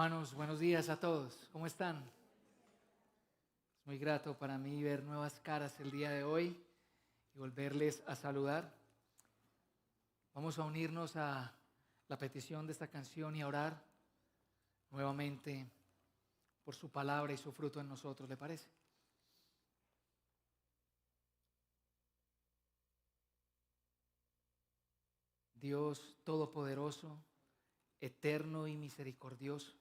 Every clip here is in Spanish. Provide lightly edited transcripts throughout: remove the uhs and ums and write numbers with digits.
Hermanos, buenos días a todos. ¿Cómo están? Es muy grato para mí ver nuevas caras el día de hoy y volverles a saludar. Vamos a unirnos a la petición de esta canción y a orar nuevamente por su palabra y su fruto en nosotros, ¿le parece? Dios Todopoderoso, eterno y misericordioso,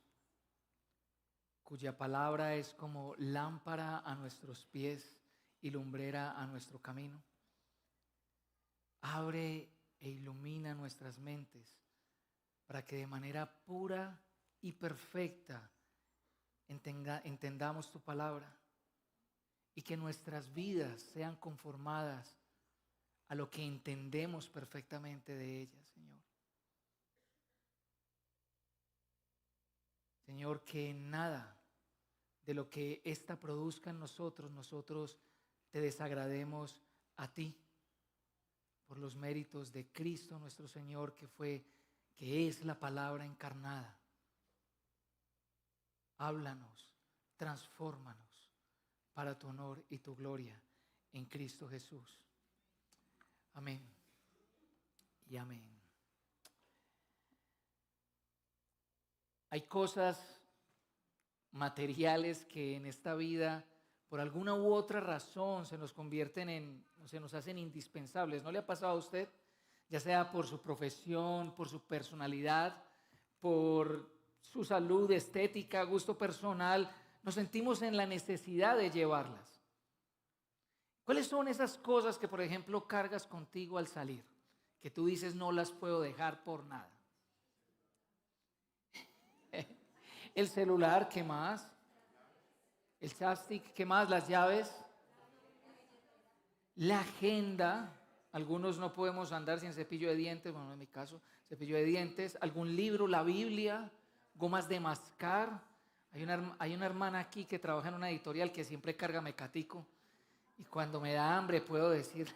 cuya palabra es como lámpara a nuestros pies y lumbrera a nuestro camino. Abre e ilumina nuestras mentes para que de manera pura y perfecta entendamos tu palabra y que nuestras vidas sean conformadas a lo que entendemos perfectamente de ella, Señor. Señor, que en nada de lo que ésta produzca en nosotros te desagrademos a ti, por los méritos de Cristo nuestro Señor, que es la palabra encarnada. Háblanos, transfórmanos para tu honor y tu gloria en Cristo Jesús. Amén y amén. Hay cosas materiales que en esta vida, por alguna u otra razón, se nos hacen indispensables. ¿No le ha pasado a usted? Ya sea por su profesión, por su personalidad, por su salud, estética, gusto personal, nos sentimos en la necesidad de llevarlas. ¿Cuáles son esas cosas que, por ejemplo, cargas contigo al salir? Que tú dices no las puedo dejar por nada. El celular, ¿qué más? El chapstick, ¿qué más? Las llaves. La agenda. Algunos no podemos andar sin cepillo de dientes, bueno, en mi caso, cepillo de dientes. Algún libro, la Biblia, gomas de mascar. Hay una hermana aquí que trabaja en una editorial que siempre carga mecatico. Y cuando me da hambre puedo decir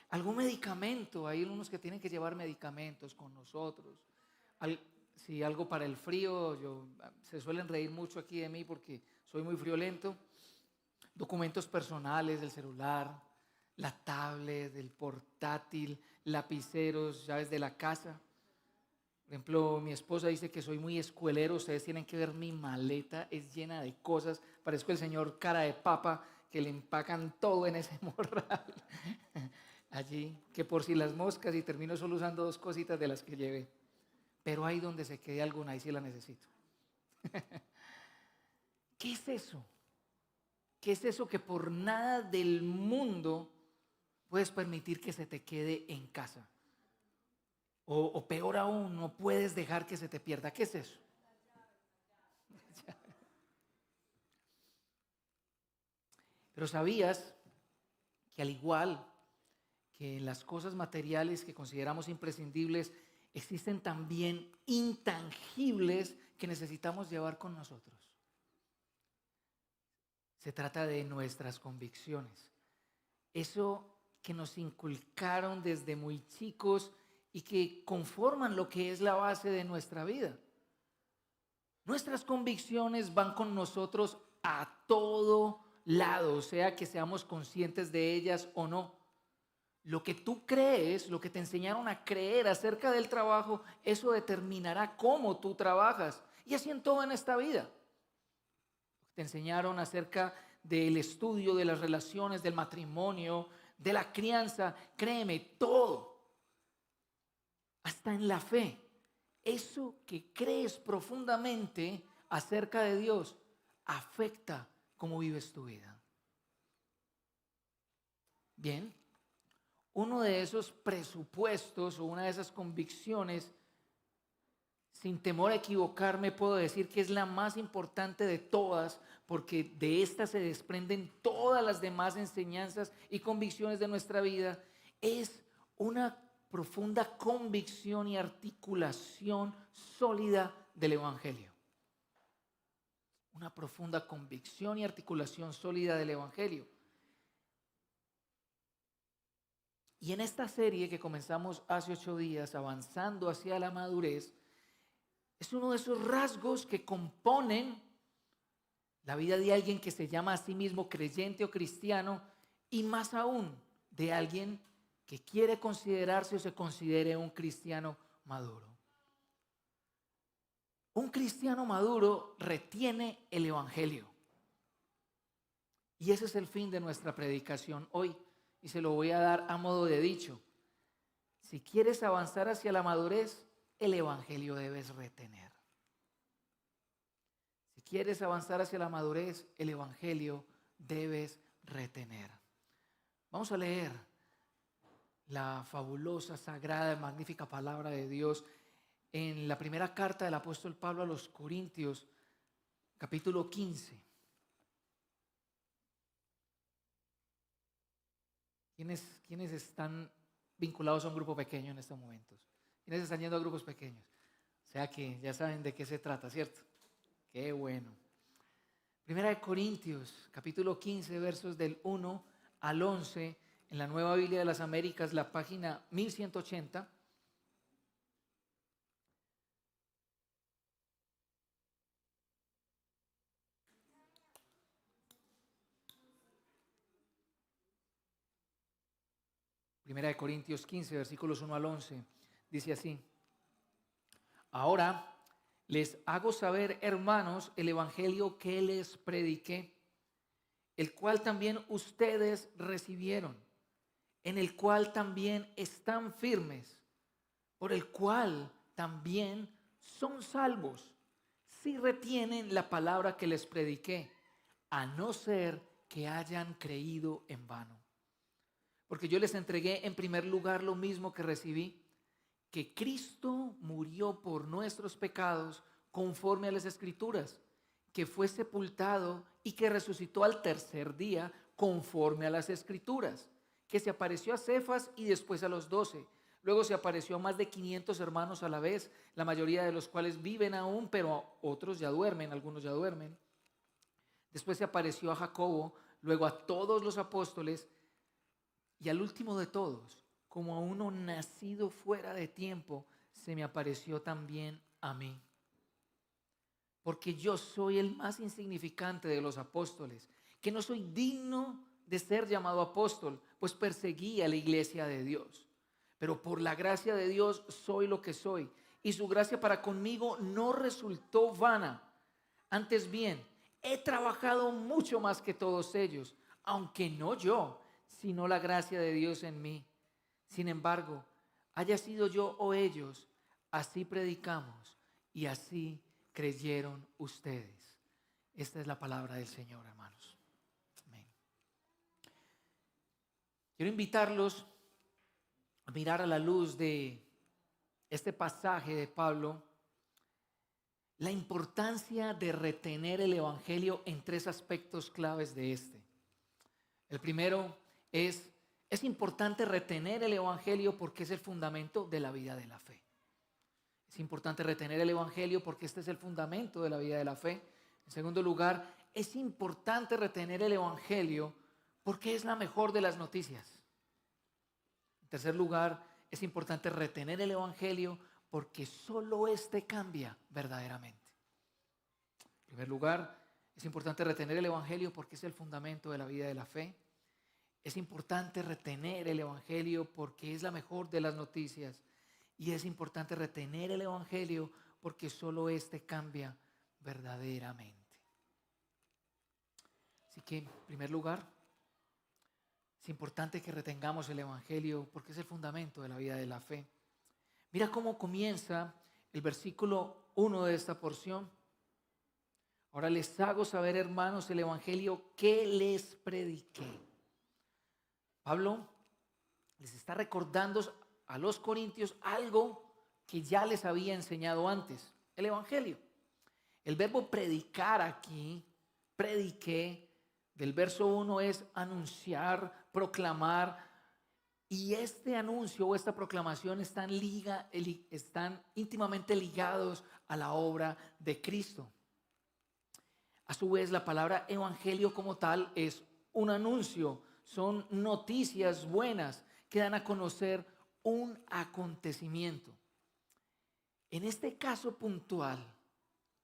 algún medicamento. Hay unos que tienen que llevar medicamentos con nosotros. Si algo para el frío, se suelen reír mucho aquí de mí porque soy muy friolento. Documentos personales del celular, la tablet, el portátil, lapiceros, llaves de la casa. Por ejemplo, mi esposa dice que soy muy escuelero. Ustedes tienen que ver mi maleta, es llena de cosas. Parezco el señor cara de papa que le empacan todo en ese morral. Allí, que por si las moscas, y termino solo usando 2 cositas de las que llevé. Pero ahí donde se quede alguna, ahí sí la necesito. ¿Qué es eso? ¿Qué es eso que por nada del mundo puedes permitir que se te quede en casa? O peor aún, no puedes dejar que se te pierda. ¿Qué es eso? Pero ¿sabías que al igual que las cosas materiales que consideramos imprescindibles, existen también intangibles que necesitamos llevar con nosotros? Se trata de nuestras convicciones. Eso que nos inculcaron desde muy chicos y que conforman lo que es la base de nuestra vida. Nuestras convicciones van con nosotros a todo lado, sea que seamos conscientes de ellas o no. Lo que tú crees, lo que te enseñaron a creer acerca del trabajo, eso determinará cómo tú trabajas. Y así en todo en esta vida. Te enseñaron acerca del estudio, de las relaciones, del matrimonio, de la crianza. Créeme, todo, hasta en la fe. Eso que crees profundamente acerca de Dios afecta cómo vives tu vida. Bien, uno de esos presupuestos o una de esas convicciones, sin temor a equivocarme, puedo decir que es la más importante de todas, porque de esta se desprenden todas las demás enseñanzas y convicciones de nuestra vida. Es una profunda convicción y articulación sólida del Evangelio. Una profunda convicción y articulación sólida del Evangelio. Y en esta serie que comenzamos hace 8 días, avanzando hacia la madurez, Es uno de esos rasgos que componen la vida de alguien que se llama a sí mismo creyente o cristiano, y más aún de alguien que quiere considerarse o se considere un cristiano maduro. Un cristiano maduro retiene el evangelio. Y ese es el fin de nuestra predicación hoy. Y se lo voy a dar a modo de dicho. Si quieres avanzar hacia la madurez, el evangelio debes retener. Si quieres avanzar hacia la madurez, el evangelio debes retener. Vamos a leer la fabulosa, sagrada y magnífica palabra de Dios en la primera carta del apóstol Pablo a los Corintios, capítulo 15. ¿Quiénes están vinculados a un grupo pequeño en estos momentos? ¿Quiénes están yendo a grupos pequeños? O sea que ya saben de qué se trata, ¿cierto? Qué bueno. Primera de Corintios, capítulo 15, versos del 1 al 11, en la Nueva Biblia de las Américas, la página 1180. Primera de Corintios 15, versículos 1 al 11, dice así: Ahora les hago saber, hermanos, el evangelio que les prediqué, el cual también ustedes recibieron, en el cual también están firmes, por el cual también son salvos, si retienen la palabra que les prediqué, a no ser que hayan creído en vano. Porque yo les entregué en primer lugar lo mismo que recibí, que Cristo murió por nuestros pecados conforme a las Escrituras, que fue sepultado y que resucitó al tercer día conforme a las Escrituras, que se apareció a Cefas y después a los 12. Luego se apareció a más de 500 hermanos a la vez, la mayoría de los cuales viven aún, pero otros ya duermen, algunos ya duermen. Después se apareció a Jacobo, luego a todos los apóstoles, y al último de todos, como a uno nacido fuera de tiempo, se me apareció también a mí. Porque yo soy el más insignificante de los apóstoles, que no soy digno de ser llamado apóstol, pues perseguí a la iglesia de Dios. Pero por la gracia de Dios soy lo que soy, y su gracia para conmigo no resultó vana. Antes bien, he trabajado mucho más que todos ellos, aunque no yo, sino la gracia de Dios en mí. Sin embargo, haya sido yo o ellos, así predicamos y así creyeron ustedes. Esta es la palabra del Señor, hermanos. Amén. Quiero invitarlos a mirar a la luz de este pasaje de Pablo la importancia de retener el evangelio en 3 aspectos claves de este. El primero es importante retener el evangelio porque es el fundamento de la vida de la fe. Es importante retener el evangelio porque este es el fundamento de la vida de la fe. En segundo lugar, es importante retener el evangelio porque es la mejor de las noticias. En tercer lugar, es importante retener el evangelio porque solo este cambia verdaderamente. En primer lugar, es importante retener el evangelio porque es el fundamento de la vida de la fe. Es importante retener el evangelio porque es la mejor de las noticias. Y es importante retener el evangelio porque solo este cambia verdaderamente. Así que, en primer lugar, es importante que retengamos el evangelio porque es el fundamento de la vida de la fe. Mira cómo comienza el versículo 1 de esta porción. Ahora les hago saber, hermanos, el evangelio que les prediqué. Pablo les está recordando a los corintios algo que ya les había enseñado antes, el evangelio. El verbo predicar aquí, prediqué, del verso 1 es anunciar, proclamar, y este anuncio o esta proclamación están íntimamente ligados a la obra de Cristo. A su vez, la palabra evangelio como tal es un anuncio, son noticias buenas que dan a conocer un acontecimiento. En este caso puntual,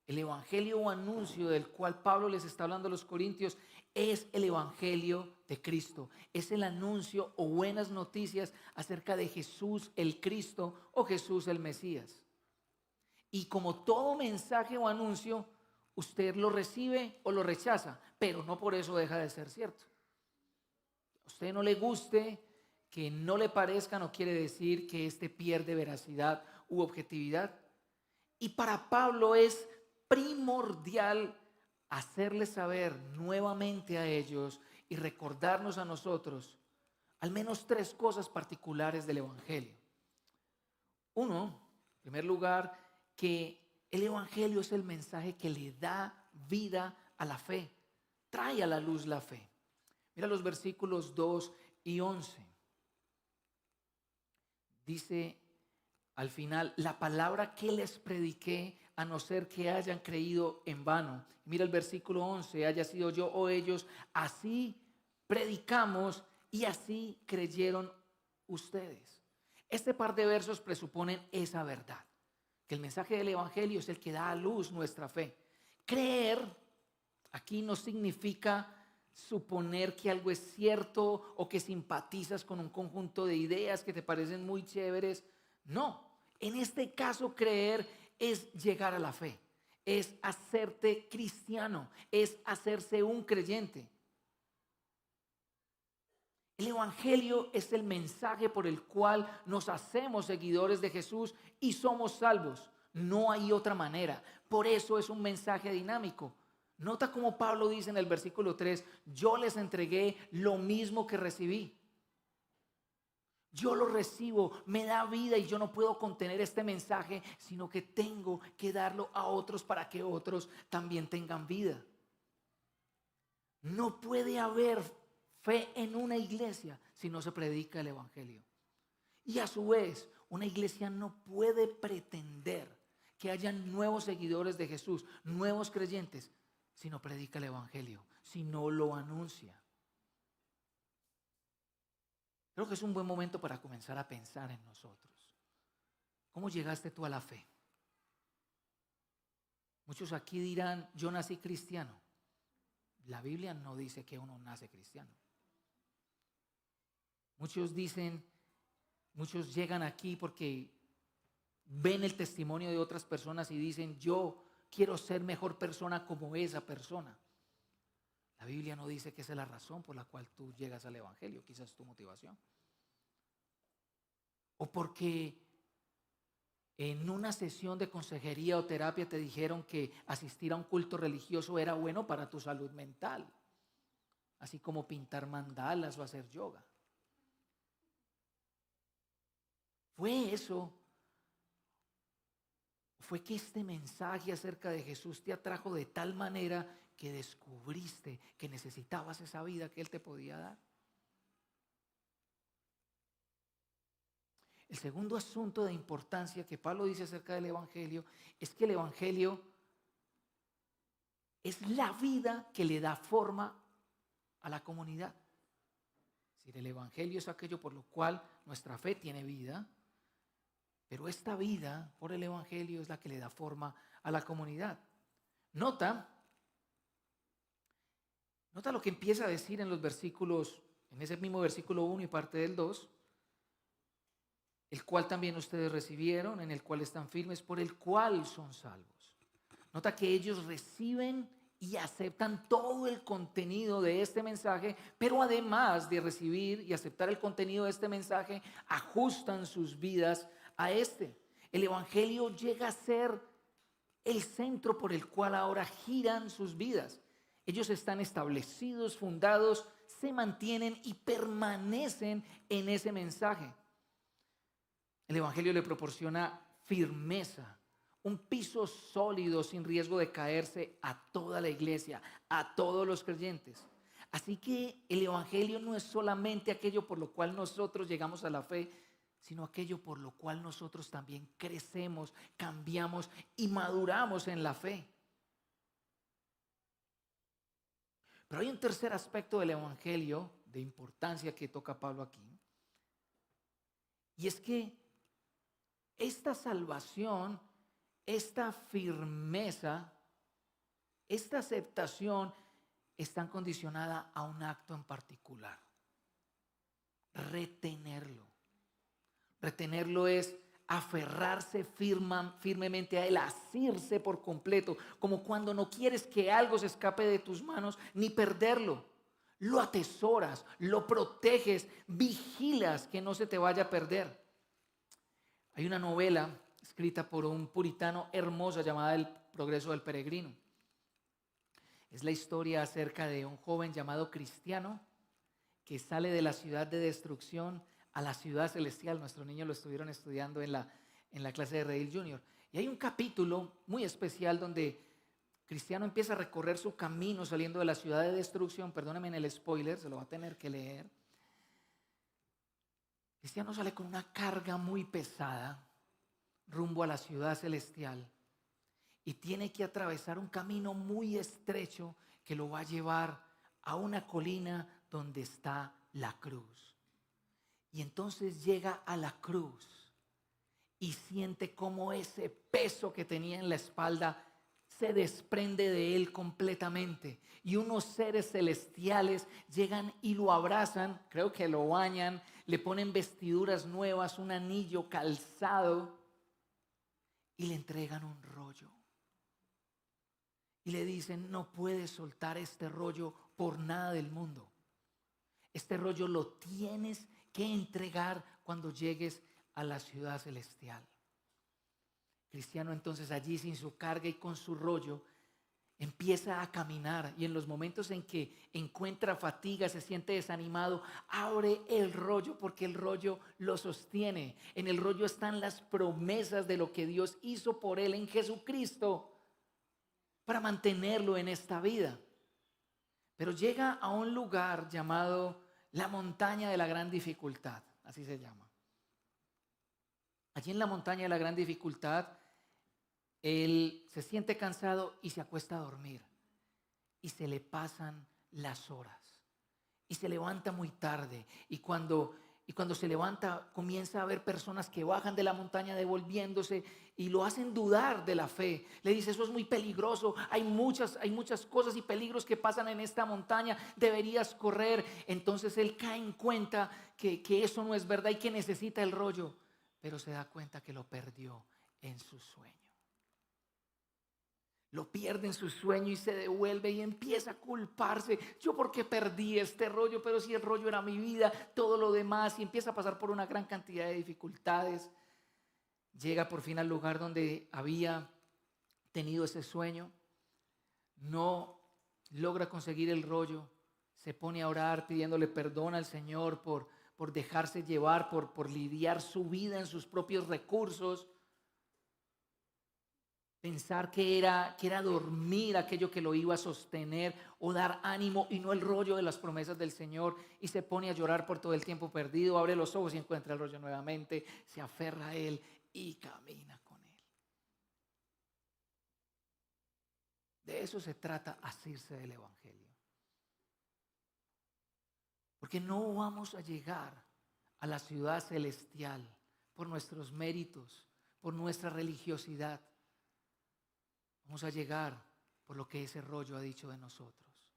el evangelio o anuncio del cual Pablo les está hablando a los corintios es el evangelio de Cristo. Es el anuncio o buenas noticias acerca de Jesús el Cristo o Jesús el Mesías. Y como todo mensaje o anuncio, usted lo recibe o lo rechaza, pero no por eso deja de ser cierto. A usted no le guste, que no le parezca, no quiere decir que este pierde veracidad u objetividad. Y para Pablo es primordial hacerles saber nuevamente a ellos y recordarnos a nosotros al menos 3 cosas particulares del evangelio. Uno, en primer lugar, que el evangelio es el mensaje que le da vida a la fe, trae a la luz la fe. Mira los versículos 2 y 11. Dice al final, la palabra que les prediqué, a no ser que hayan creído en vano. Mira el versículo 11, haya sido yo o ellos, así predicamos y así creyeron ustedes. Este par de versos presuponen esa verdad, que el mensaje del evangelio es el que da a luz nuestra fe. Creer aquí no significa suponer que algo es cierto o que simpatizas con un conjunto de ideas que te parecen muy chéveres. No, en este caso creer es llegar a la fe, es hacerte cristiano, es hacerse un creyente. El evangelio es el mensaje por el cual nos hacemos seguidores de Jesús y somos salvos. No hay otra manera. Por eso es un mensaje dinámico. Nota cómo Pablo dice en el versículo 3, yo les entregué lo mismo que recibí. Yo lo recibo, me da vida y yo no puedo contener este mensaje, sino que tengo que darlo a otros para que otros también tengan vida. No puede haber fe en una iglesia si no se predica el evangelio. Y a su vez, una iglesia no puede pretender que haya nuevos seguidores de Jesús, nuevos creyentes, si no predica el evangelio, si no lo anuncia. Creo que es un buen momento para comenzar a pensar en nosotros. ¿Cómo llegaste tú a la fe? Muchos aquí dirán, yo nací cristiano. La Biblia no dice que uno nace cristiano. Muchos dicen, muchos llegan aquí porque ven el testimonio de otras personas y dicen, yo quiero ser mejor persona como esa persona. La Biblia no dice que esa es la razón por la cual tú llegas al evangelio, quizás tu motivación. O porque en una sesión de consejería o terapia te dijeron que asistir a un culto religioso era bueno para tu salud mental, así como pintar mandalas o hacer yoga. ¿Fue eso? ¿Fue que este mensaje acerca de Jesús te atrajo de tal manera que descubriste que necesitabas esa vida que Él te podía dar? El segundo asunto de importancia que Pablo dice acerca del evangelio es que el evangelio es la vida que le da forma a la comunidad. Es decir, el evangelio es aquello por lo cual nuestra fe tiene vida, pero esta vida por el evangelio es la que le da forma a la comunidad. Nota lo que empieza a decir en los versículos, en ese mismo versículo 1 y parte del 2, el cual también ustedes recibieron, en el cual están firmes, por el cual son salvos. Nota que ellos reciben y aceptan todo el contenido de este mensaje, pero además de recibir y aceptar el contenido de este mensaje, ajustan sus vidas a este. El evangelio llega a ser el centro por el cual ahora giran sus vidas. Ellos están establecidos, fundados, se mantienen y permanecen en ese mensaje. El evangelio le proporciona firmeza, un piso sólido sin riesgo de caerse a toda la iglesia, a todos los creyentes. Así que el evangelio no es solamente aquello por lo cual nosotros llegamos a la fe, sino aquello por lo cual nosotros también crecemos, cambiamos y maduramos en la fe. Pero hay un tercer aspecto del evangelio de importancia que toca Pablo aquí, y es que esta salvación esta firmeza, esta aceptación están condicionada a un acto en particular. Retenerlo. Retenerlo es aferrarse firmemente a él, asirse por completo, como cuando no quieres que algo se escape de tus manos ni perderlo. Lo atesoras, lo proteges, vigilas que no se te vaya a perder. Hay una novela escrita por un puritano hermosa llamada El progreso del peregrino. Es la historia acerca de un joven llamado Cristiano que sale de la ciudad de destrucción a la ciudad celestial. Nuestros niños lo estuvieron estudiando en la clase de Redil Junior. Y hay un capítulo muy especial donde Cristiano empieza a recorrer su camino saliendo de la ciudad de destrucción. Perdónenme en el spoiler, se lo va a tener que leer. Cristiano sale con una carga muy pesada rumbo a la ciudad celestial y tiene que atravesar un camino muy estrecho que lo va a llevar a una colina donde está la cruz. Y entonces llega a la cruz y siente cómo ese peso que tenía en la espalda se desprende de él completamente. Y unos seres celestiales llegan y lo abrazan, creo que lo bañan, le ponen vestiduras nuevas, un anillo, calzado y le entregan un rollo. Y le dicen, no puedes soltar este rollo por nada del mundo. Este rollo lo tienes que entregar cuando llegues a la ciudad celestial. Cristiano entonces allí sin su carga y con su rollo empieza a caminar, y en los momentos en que encuentra fatiga, se siente desanimado, abre el rollo porque el rollo lo sostiene. En el rollo están las promesas de lo que Dios hizo por él en Jesucristo para mantenerlo en esta vida. Pero llega a un lugar llamado la montaña de la gran dificultad, así se llama. Allí en la montaña de la gran dificultad, él se siente cansado y se acuesta a dormir. Y se le pasan las horas. Y se levanta muy tarde. Y cuando se levanta, comienza a ver personas que bajan de la montaña devolviéndose y lo hacen dudar de la fe. Le dice, eso es muy peligroso. Hay muchas cosas y peligros que pasan en esta montaña. Deberías correr. Entonces él cae en cuenta que eso no es verdad y que necesita el rollo. Pero se da cuenta que lo perdió en su sueño. Lo pierde en su sueño y se devuelve y empieza a culparse. Yo por qué perdí este rollo, pero si el rollo era mi vida, todo lo demás, y empieza a pasar por una gran cantidad de dificultades. Llega por fin al lugar donde había tenido ese sueño. No logra conseguir el rollo. Se pone a orar pidiéndole perdón al Señor por dejarse llevar, por lidiar su vida en sus propios recursos. Pensar que era dormir aquello que lo iba a sostener o dar ánimo y no el rollo de las promesas del Señor, y se pone a llorar por todo el tiempo perdido, abre los ojos y encuentra el rollo nuevamente, se aferra a él y camina con él. De eso se trata asirse del Evangelio. Porque no vamos a llegar a la ciudad celestial por nuestros méritos, por nuestra religiosidad. Vamos a llegar por lo que ese rollo ha dicho de nosotros.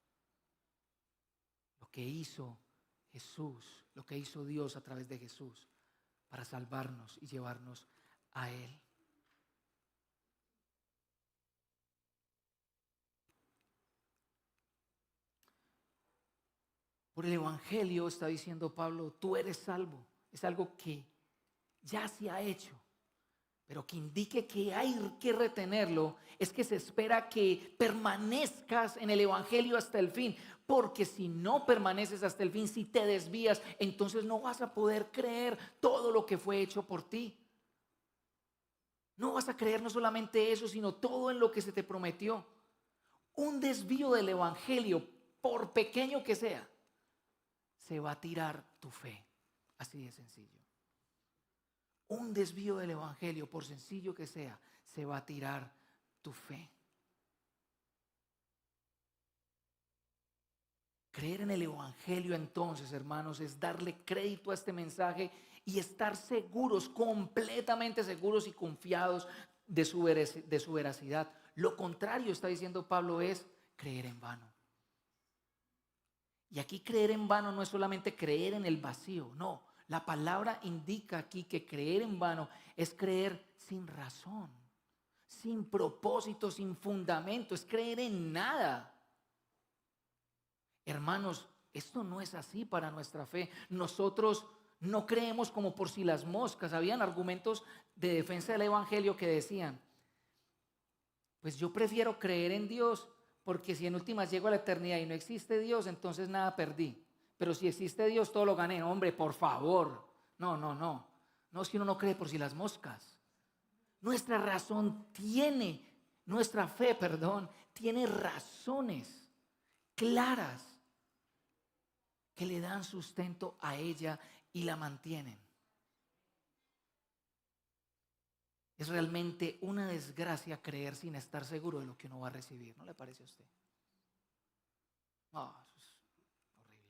Lo que hizo Jesús, lo que hizo Dios a través de Jesús para salvarnos y llevarnos a Él. Por el Evangelio está diciendo Pablo, tú eres salvo. Es algo que ya se ha hecho. Pero que indique que hay que retenerlo es que se espera que permanezcas en el Evangelio hasta el fin. Porque si no permaneces hasta el fin, si te desvías, entonces no vas a poder creer todo lo que fue hecho por ti. No vas a creer no solamente eso, sino todo en lo que se te prometió. Un desvío del Evangelio, por pequeño que sea, se va a tirar tu fe. Así de sencillo. Un desvío del Evangelio, por sencillo que sea, se va a tirar tu fe. Creer en el Evangelio entonces, hermanos, es darle crédito a este mensaje y estar seguros, completamente seguros y confiados de su veracidad. Lo contrario, está diciendo Pablo, es creer en vano. Y aquí creer en vano no es solamente creer en el vacío, no. La palabra indica aquí que creer en vano es creer sin razón, sin propósito, sin fundamento, es creer en nada. Hermanos, esto no es así para nuestra fe. Nosotros no creemos como por si las moscas. Habían argumentos de defensa del evangelio que decían, pues yo prefiero creer en Dios porque si en últimas llego a la eternidad y no existe Dios, entonces nada perdí. Pero si existe Dios, todo lo gané. Hombre, por favor. No. No, es que uno no cree por si las moscas. Nuestra fe, tiene razones claras que le dan sustento a ella y la mantienen. Es realmente una desgracia creer sin estar seguro de lo que uno va a recibir, ¿no le parece a usted? No, eso es horrible.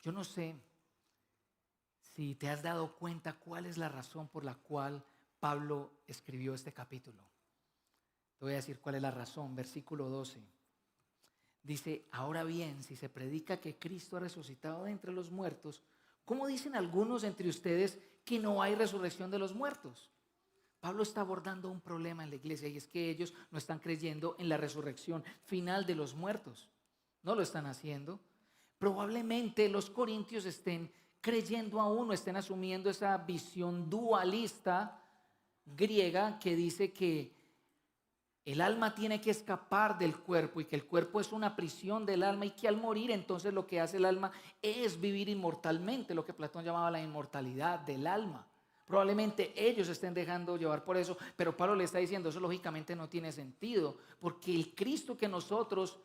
Yo no sé si te has dado cuenta cuál es la razón por la cual Pablo escribió este capítulo. Te voy a decir cuál es la razón, versículo 12. Dice, ahora bien, si se predica que Cristo ha resucitado de entre los muertos, ¿cómo dicen algunos entre ustedes que no hay resurrección de los muertos? Pablo está abordando un problema en la iglesia y es que ellos no están creyendo en la resurrección final de los muertos. No lo están haciendo. Probablemente los corintios estén creyendo aún o estén asumiendo esa visión dualista griega que dice que el alma tiene que escapar del cuerpo y que el cuerpo es una prisión del alma y que al morir entonces lo que hace el alma es vivir inmortalmente, lo que Platón llamaba la inmortalidad del alma. Probablemente ellos estén dejando llevar por eso, pero Pablo le está diciendo, eso lógicamente no tiene sentido, porque el Cristo que nosotros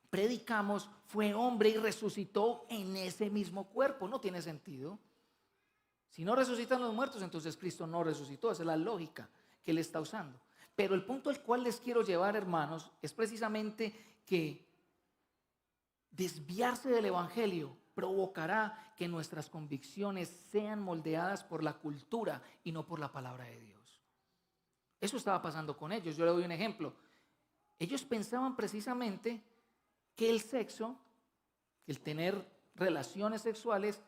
predicamos fue hombre y resucitó en ese mismo cuerpo. No tiene sentido. Si no resucitan los muertos, entonces Cristo no resucitó. Esa es la lógica que él está usando. Pero el punto al cual les quiero llevar, hermanos, es precisamente que desviarse del evangelio provocará que nuestras convicciones sean moldeadas por la cultura y no por la palabra de Dios. Eso estaba pasando con ellos. Yo le doy un ejemplo. Ellos pensaban precisamente que el sexo, el tener relaciones sexuales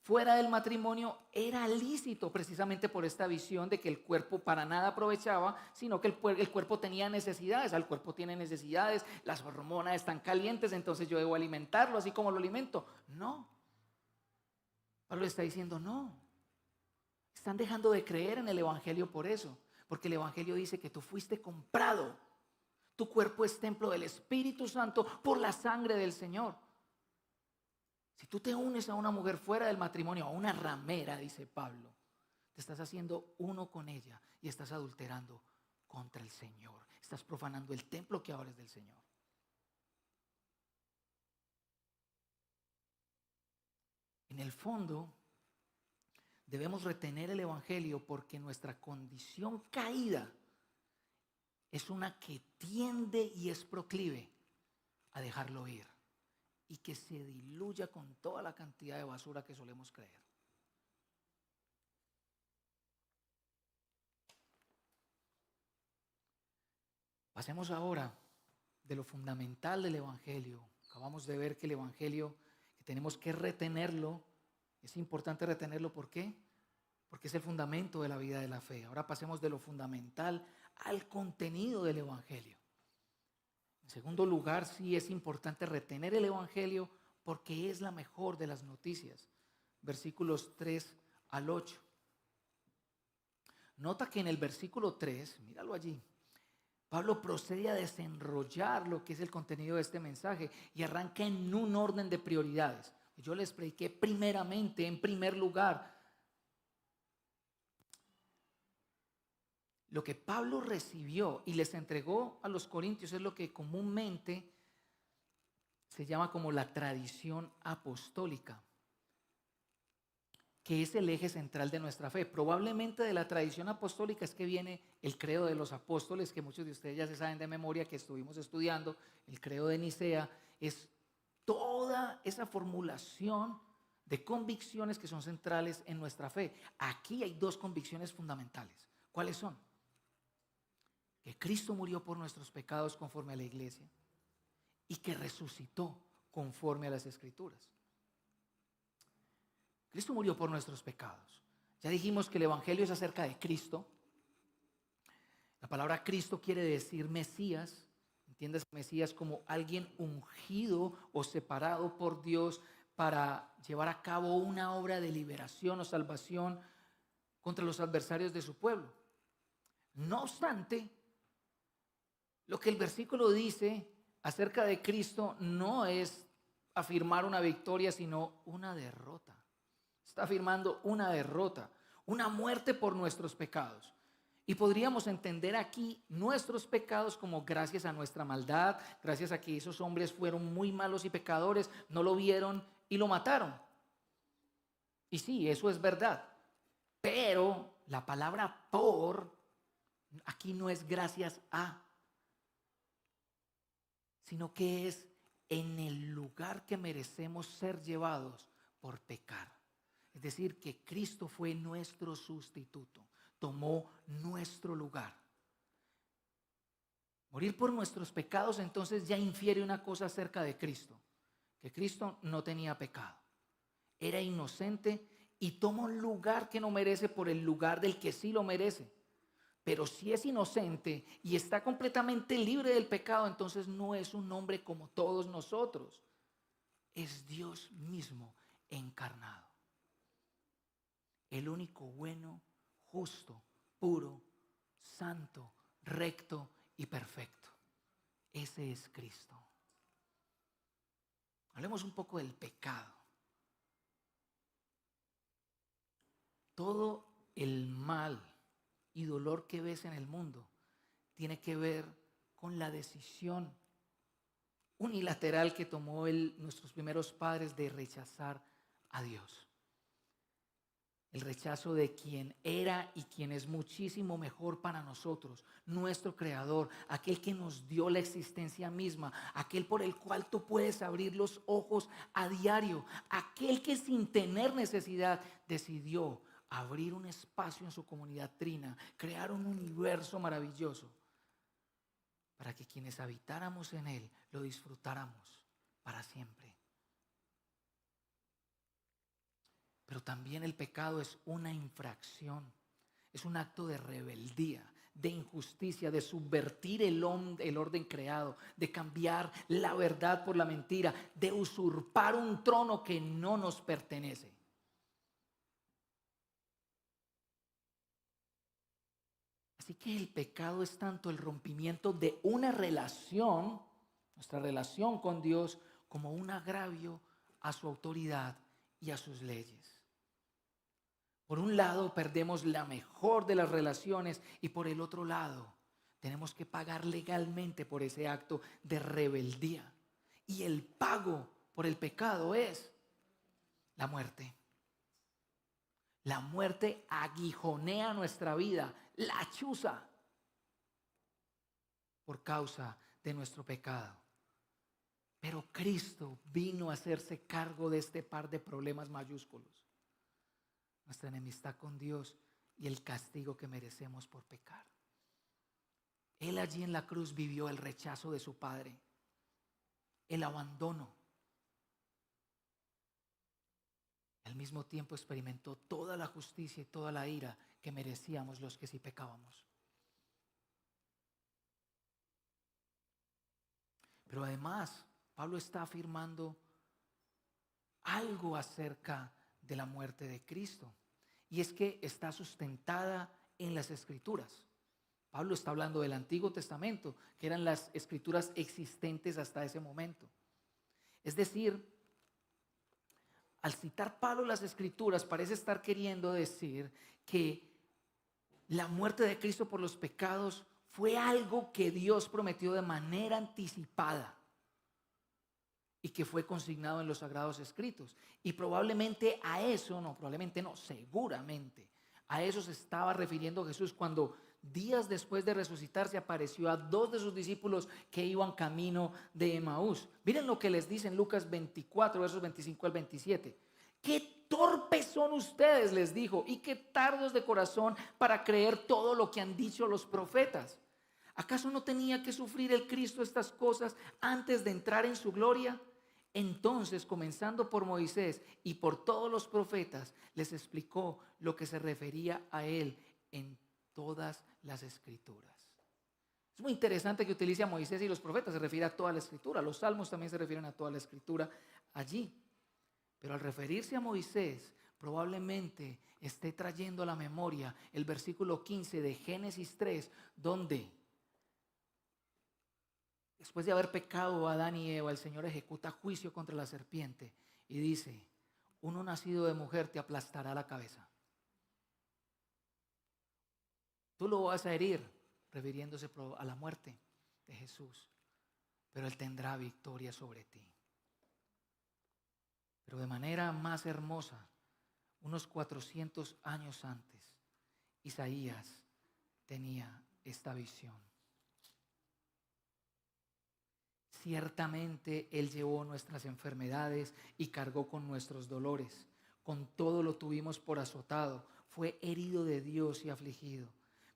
fuera del matrimonio era lícito, precisamente por esta visión de que el cuerpo para nada aprovechaba, sino que el cuerpo tenía necesidades. El cuerpo tiene necesidades, las hormonas están calientes, entonces yo debo alimentarlo así como lo alimento. No. Pablo está diciendo no. Están dejando de creer en el evangelio por eso, porque el evangelio dice que tú fuiste comprado. Tu cuerpo es templo del Espíritu Santo por la sangre del Señor. Si tú te unes a una mujer fuera del matrimonio, a una ramera, dice Pablo, te estás haciendo uno con ella y estás adulterando contra el Señor. Estás profanando el templo que ahora es del Señor. En el fondo, debemos retener el evangelio porque nuestra condición caída es una que tiende y es proclive a dejarlo ir y que se diluya con toda la cantidad de basura que solemos creer. Pasemos ahora de lo fundamental del evangelio. Acabamos de ver que el evangelio, que tenemos que retenerlo, es importante retenerlo. ¿Por qué? Porque es el fundamento de la vida de la fe. Ahora pasemos de lo fundamental al contenido del evangelio. En segundo lugar, sí es importante retener el evangelio porque es la mejor de las noticias. Versículos 3 al 8. Nota que en el versículo 3, míralo allí, Pablo procede a desenrollar lo que es el contenido de este mensaje y arranca en un orden de prioridades. Yo les prediqué primeramente, en primer lugar, lo que Pablo recibió y les entregó a los corintios es lo que comúnmente se llama como la tradición apostólica, que es el eje central de nuestra fe. Probablemente de la tradición apostólica es que viene el credo de los apóstoles, que muchos de ustedes ya se saben de memoria, que estuvimos estudiando. El credo de Nicea es toda esa formulación de convicciones que son centrales en nuestra fe. Aquí hay dos convicciones fundamentales. ¿Cuáles son? Que Cristo murió por nuestros pecados conforme a la iglesia y que resucitó conforme a las Escrituras. Cristo murió por nuestros pecados. Ya dijimos que el Evangelio es acerca de Cristo. La palabra Cristo quiere decir Mesías. Entiendes Mesías como alguien ungido o separado por Dios para llevar a cabo una obra de liberación o salvación contra los adversarios de su pueblo. No obstante, lo que el versículo dice acerca de Cristo no es afirmar una victoria, sino una derrota. Está afirmando una derrota, una muerte por nuestros pecados. Y podríamos entender aquí nuestros pecados como gracias a nuestra maldad, gracias a que esos hombres fueron muy malos y pecadores, no lo vieron y lo mataron. Y sí, eso es verdad. Pero la palabra por aquí no es gracias a, sino que es en el lugar que merecemos ser llevados por pecar. Es decir, que Cristo fue nuestro sustituto, tomó nuestro lugar. Morir por nuestros pecados entonces ya infiere una cosa acerca de Cristo, que Cristo no tenía pecado, era inocente y toma un lugar que no merece por el lugar del que sí lo merece. Pero si es inocente y está completamente libre del pecado, entonces no es un hombre como todos nosotros. Es Dios mismo encarnado. El único bueno, justo, puro, santo, recto y perfecto. Ese es Cristo. Hablemos un poco del pecado. Todo el mal y dolor que ves en el mundo tiene que ver con la decisión unilateral que tomó nuestros primeros padres de rechazar a Dios. El rechazo de quien era y quien es muchísimo mejor para nosotros, nuestro Creador, aquel que nos dio la existencia misma, aquel por el cual tú puedes abrir los ojos a diario, aquel que sin tener necesidad decidió abrir un espacio en su comunidad trina, crear un universo maravilloso para que quienes habitáramos en él lo disfrutáramos para siempre. Pero también el pecado es una infracción, es un acto de rebeldía, de injusticia, de subvertir el orden creado, de cambiar la verdad por la mentira, de usurpar un trono que no nos pertenece. Así que el pecado es tanto el rompimiento de una relación, nuestra relación con Dios, como un agravio a su autoridad y a sus leyes. Por un lado, perdemos la mejor de las relaciones y por el otro lado, tenemos que pagar legalmente por ese acto de rebeldía. Y el pago por el pecado es la muerte. La muerte aguijonea nuestra vida, la achuza por causa de nuestro pecado. Pero Cristo vino a hacerse cargo de este par de problemas mayúsculos. Nuestra enemistad con Dios y el castigo que merecemos por pecar. Él allí en la cruz vivió el rechazo de su Padre, el abandono. Al mismo tiempo experimentó toda la justicia y toda la ira que merecíamos los que sí pecábamos. Pero además, Pablo está afirmando algo acerca de la muerte de Cristo. Y es que está sustentada en las Escrituras. Pablo está hablando del Antiguo Testamento, que eran las Escrituras existentes hasta ese momento. Es decir, al citar Pablo las Escrituras, parece estar queriendo decir que la muerte de Cristo por los pecados fue algo que Dios prometió de manera anticipada y que fue consignado en los Sagrados Escritos. Y probablemente a eso, seguramente a eso se estaba refiriendo Jesús cuando días después de resucitar se apareció a 2 de sus discípulos que iban camino de Emaús. Miren lo que les dice en Lucas 24, versos 25 al 27. qué torpes son ustedes, les dijo, y qué tardos de corazón para creer todo lo que han dicho los profetas. ¿Acaso no tenía que sufrir el Cristo estas cosas antes de entrar en su gloria? Entonces, comenzando por Moisés y por todos los profetas, les explicó lo que se refería a él en todas las escrituras. Es muy interesante que utilice a Moisés y los profetas, se refiere a toda la escritura. Los salmos también se refieren a toda la escritura allí. Pero al referirse a Moisés, probablemente esté trayendo a la memoria el versículo 15 de Génesis 3, donde después de haber pecado Adán y Eva, el Señor ejecuta juicio contra la serpiente y dice: uno nacido de mujer te aplastará la cabeza. Tú lo vas a herir, refiriéndose a la muerte de Jesús, pero Él tendrá victoria sobre ti. Pero de manera más hermosa, unos 400 años antes, Isaías tenía esta visión. Ciertamente Él llevó nuestras enfermedades y cargó con nuestros dolores. Con todo lo tuvimos por azotado. Fue herido de Dios y afligido.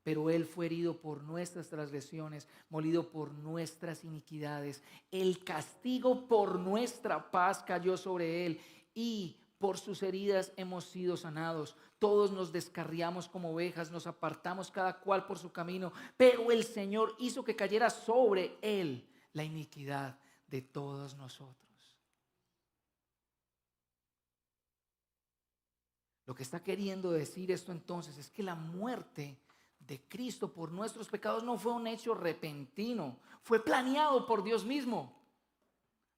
Pero Él fue herido por nuestras transgresiones, molido por nuestras iniquidades. El castigo por nuestra paz cayó sobre Él, y por sus heridas hemos sido sanados. Todos nos descarriamos como ovejas, nos apartamos cada cual por su camino, pero el Señor hizo que cayera sobre Él la iniquidad de todos nosotros. Lo que está queriendo decir esto entonces es que la muerte de Cristo por nuestros pecados no fue un hecho repentino, fue planeado por Dios mismo.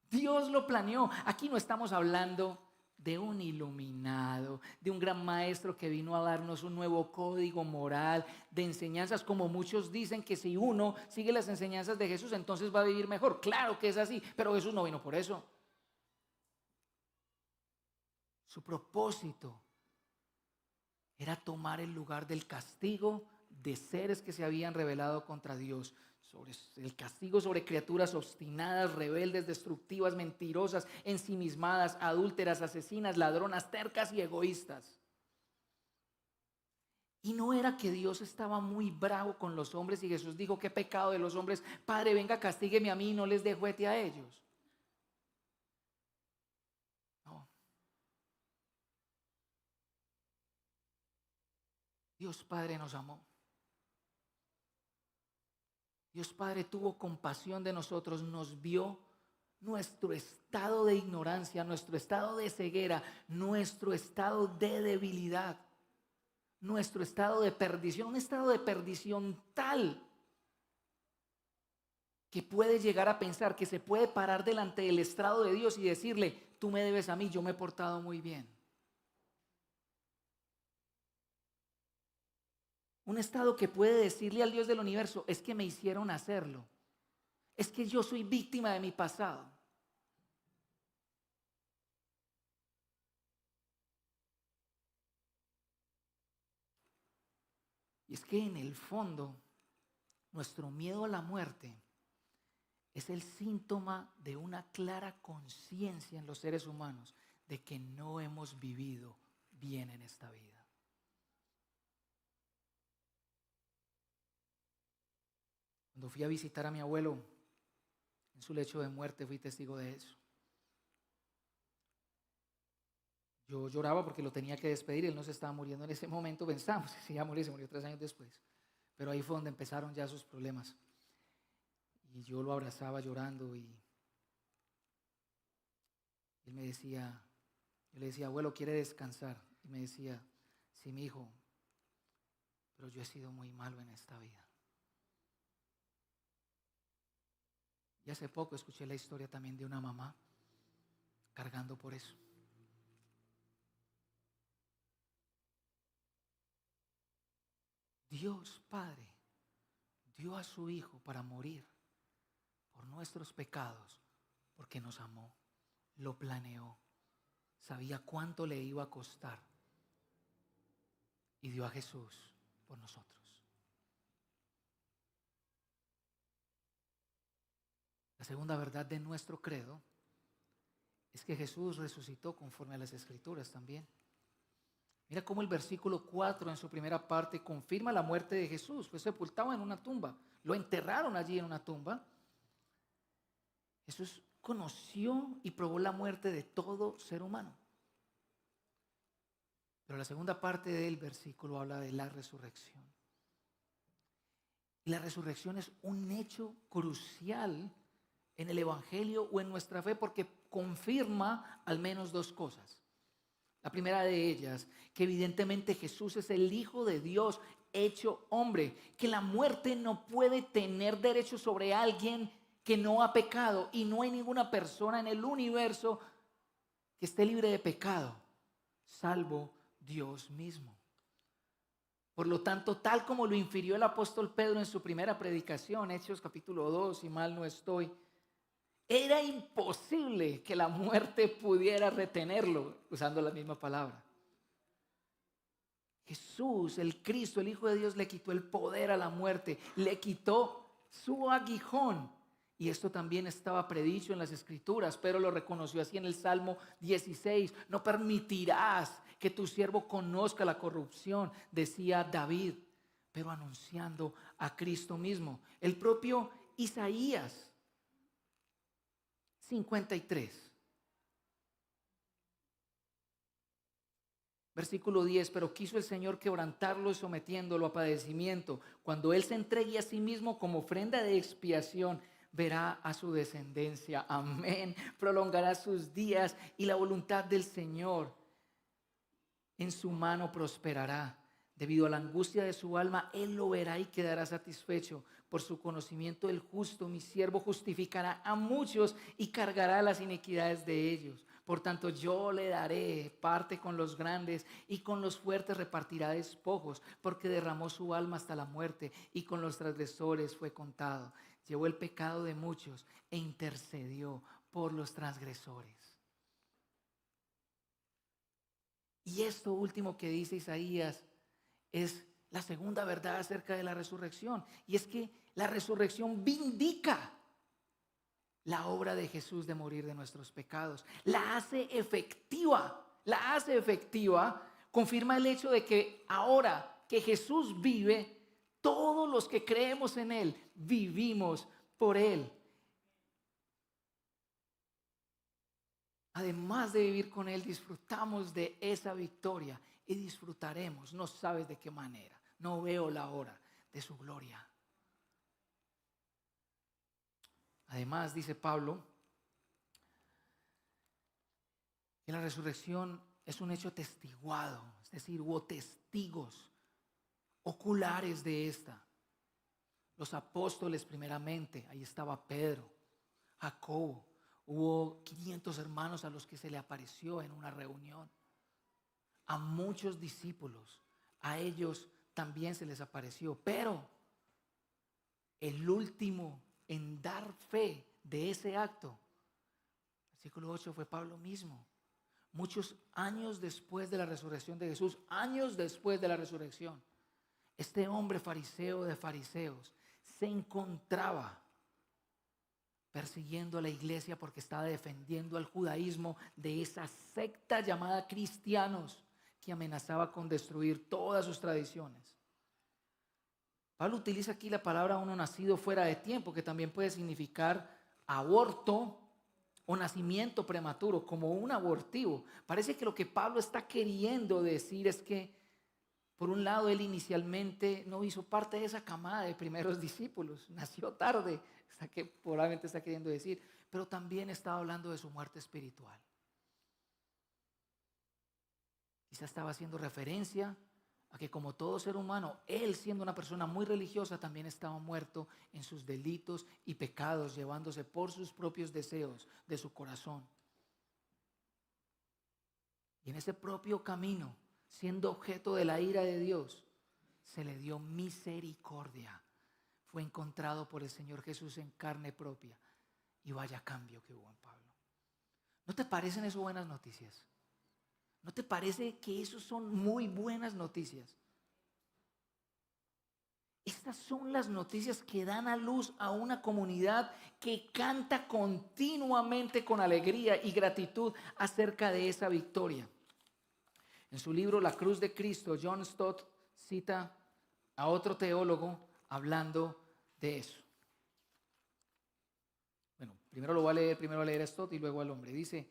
Dios lo planeó. Aquí no estamos hablando de un iluminado, de un gran maestro que vino a darnos un nuevo código moral, de enseñanzas, como muchos dicen que si uno sigue las enseñanzas de Jesús, entonces va a vivir mejor. Claro que es así, pero Jesús no vino por eso. Su propósito era tomar el lugar del castigo de seres que se habían rebelado contra Dios, el castigo sobre criaturas obstinadas, rebeldes, destructivas, mentirosas, ensimismadas, adúlteras, asesinas, ladronas, tercas y egoístas. Y no era que Dios estaba muy bravo con los hombres y Jesús dijo: qué pecado de los hombres, Padre, venga, castígueme a mí y no les dé juguete a ellos. No. Dios Padre nos amó. Dios Padre tuvo compasión de nosotros, nos vio nuestro estado de ignorancia, nuestro estado de ceguera, nuestro estado de debilidad, nuestro estado de perdición, un estado de perdición tal que puede llegar a pensar que se puede parar delante del estrado de Dios y decirle: tú me debes a mí, yo me he portado muy bien. Un estado que puede decirle al Dios del universo: es que me hicieron hacerlo, es que yo soy víctima de mi pasado. Y es que en el fondo, nuestro miedo a la muerte es el síntoma de una clara conciencia en los seres humanos de que no hemos vivido bien en esta vida. Cuando fui a visitar a mi abuelo en su lecho de muerte, fui testigo de eso. Yo lloraba porque lo tenía que despedir, él no se estaba muriendo en ese momento, pensamos que se iba a morir, se murió 3 años después. Pero ahí fue donde empezaron ya sus problemas. Y yo lo abrazaba llorando y él me decía, yo le decía: abuelo, ¿quiere descansar? Y me decía: sí, mi hijo, pero yo he sido muy malo en esta vida. Y hace poco escuché la historia también de una mamá cargando por eso. Dios Padre dio a su Hijo para morir por nuestros pecados porque nos amó, lo planeó, sabía cuánto le iba a costar y dio a Jesús por nosotros. La segunda verdad de nuestro credo es que Jesús resucitó conforme a las Escrituras también. Mira cómo el versículo 4 en su primera parte confirma la muerte de Jesús. Fue sepultado en una tumba. Lo enterraron allí en una tumba. Jesús conoció y probó la muerte de todo ser humano. Pero la segunda parte del versículo habla de la resurrección. Y la resurrección es un hecho crucial en el Evangelio o en nuestra fe porque confirma al menos dos cosas. La primera de ellas, que evidentemente Jesús es el Hijo de Dios hecho hombre, que la muerte no puede tener derecho sobre alguien que no ha pecado y no hay ninguna persona en el universo que esté libre de pecado, salvo Dios mismo. Por lo tanto, tal como lo infirió el apóstol Pedro en su primera predicación, Hechos capítulo 2, si mal no estoy, era imposible que la muerte pudiera retenerlo, usando la misma palabra. Jesús, el Cristo, el Hijo de Dios, le quitó el poder a la muerte, le quitó su aguijón. Y esto también estaba predicho en las Escrituras. Pedro lo reconoció así en el Salmo 16. No permitirás que tu siervo conozca la corrupción, decía David, pero anunciando a Cristo mismo. El propio Isaías 53. Versículo 10, pero quiso el Señor quebrantarlo y sometiéndolo a padecimiento. Cuando Él se entregue a sí mismo como ofrenda de expiación, verá a su descendencia. Amén. Prolongará sus días y la voluntad del Señor en su mano prosperará. Debido a la angustia de su alma, Él lo verá y quedará satisfecho. Por su conocimiento del justo, mi siervo justificará a muchos y cargará las iniquidades de ellos. Por tanto, yo le daré parte con los grandes y con los fuertes repartirá despojos, porque derramó su alma hasta la muerte y con los transgresores fue contado. Llevó el pecado de muchos e intercedió por los transgresores. Y esto último que dice Isaías es la segunda verdad acerca de la resurrección. Y es que la resurrección vindica la obra de Jesús de morir de nuestros pecados. La hace efectiva. Confirma el hecho de que ahora que Jesús vive, todos los que creemos en Él vivimos por Él. Además de vivir con Él, disfrutamos de esa victoria y disfrutaremos, no sabes de qué manera. No veo la hora de su gloria. Además, dice Pablo, que la resurrección es un hecho testiguado, es decir, hubo testigos oculares de esta. Los apóstoles primeramente, ahí estaba Pedro, Jacobo, hubo 500 hermanos a los que se le apareció en una reunión. A muchos discípulos, a ellos también se les apareció, pero el último en dar fe de ese acto, versículo 8, fue Pablo mismo. Muchos años después de la resurrección de Jesús, años después de la resurrección, este hombre fariseo de fariseos se encontraba persiguiendo a la iglesia porque estaba defendiendo al judaísmo de esa secta llamada cristianos que amenazaba con destruir todas sus tradiciones. Pablo utiliza aquí la palabra uno nacido fuera de tiempo, que también puede significar aborto o nacimiento prematuro, como un abortivo. Parece que lo que Pablo está queriendo decir es que, por un lado, él inicialmente no hizo parte de esa camada de primeros discípulos, nació tarde, hasta que probablemente está queriendo decir, pero también estaba hablando de su muerte espiritual. Quizá estaba haciendo referencia a que, como todo ser humano, él, siendo una persona muy religiosa, también estaba muerto en sus delitos y pecados, llevándose por sus propios deseos de su corazón. Y en ese propio camino, siendo objeto de la ira de Dios, se le dio misericordia. Fue encontrado por el Señor Jesús en carne propia. Y vaya cambio que hubo en Pablo. ¿No te parecen eso buenas noticias? ¿No te parece que eso son muy buenas noticias? Estas son las noticias que dan a luz a una comunidad que canta continuamente con alegría y gratitud acerca de esa victoria. En su libro La Cruz de Cristo, John Stott cita a otro teólogo hablando de eso. Bueno, primero voy a leer a Stott y luego al hombre. Dice: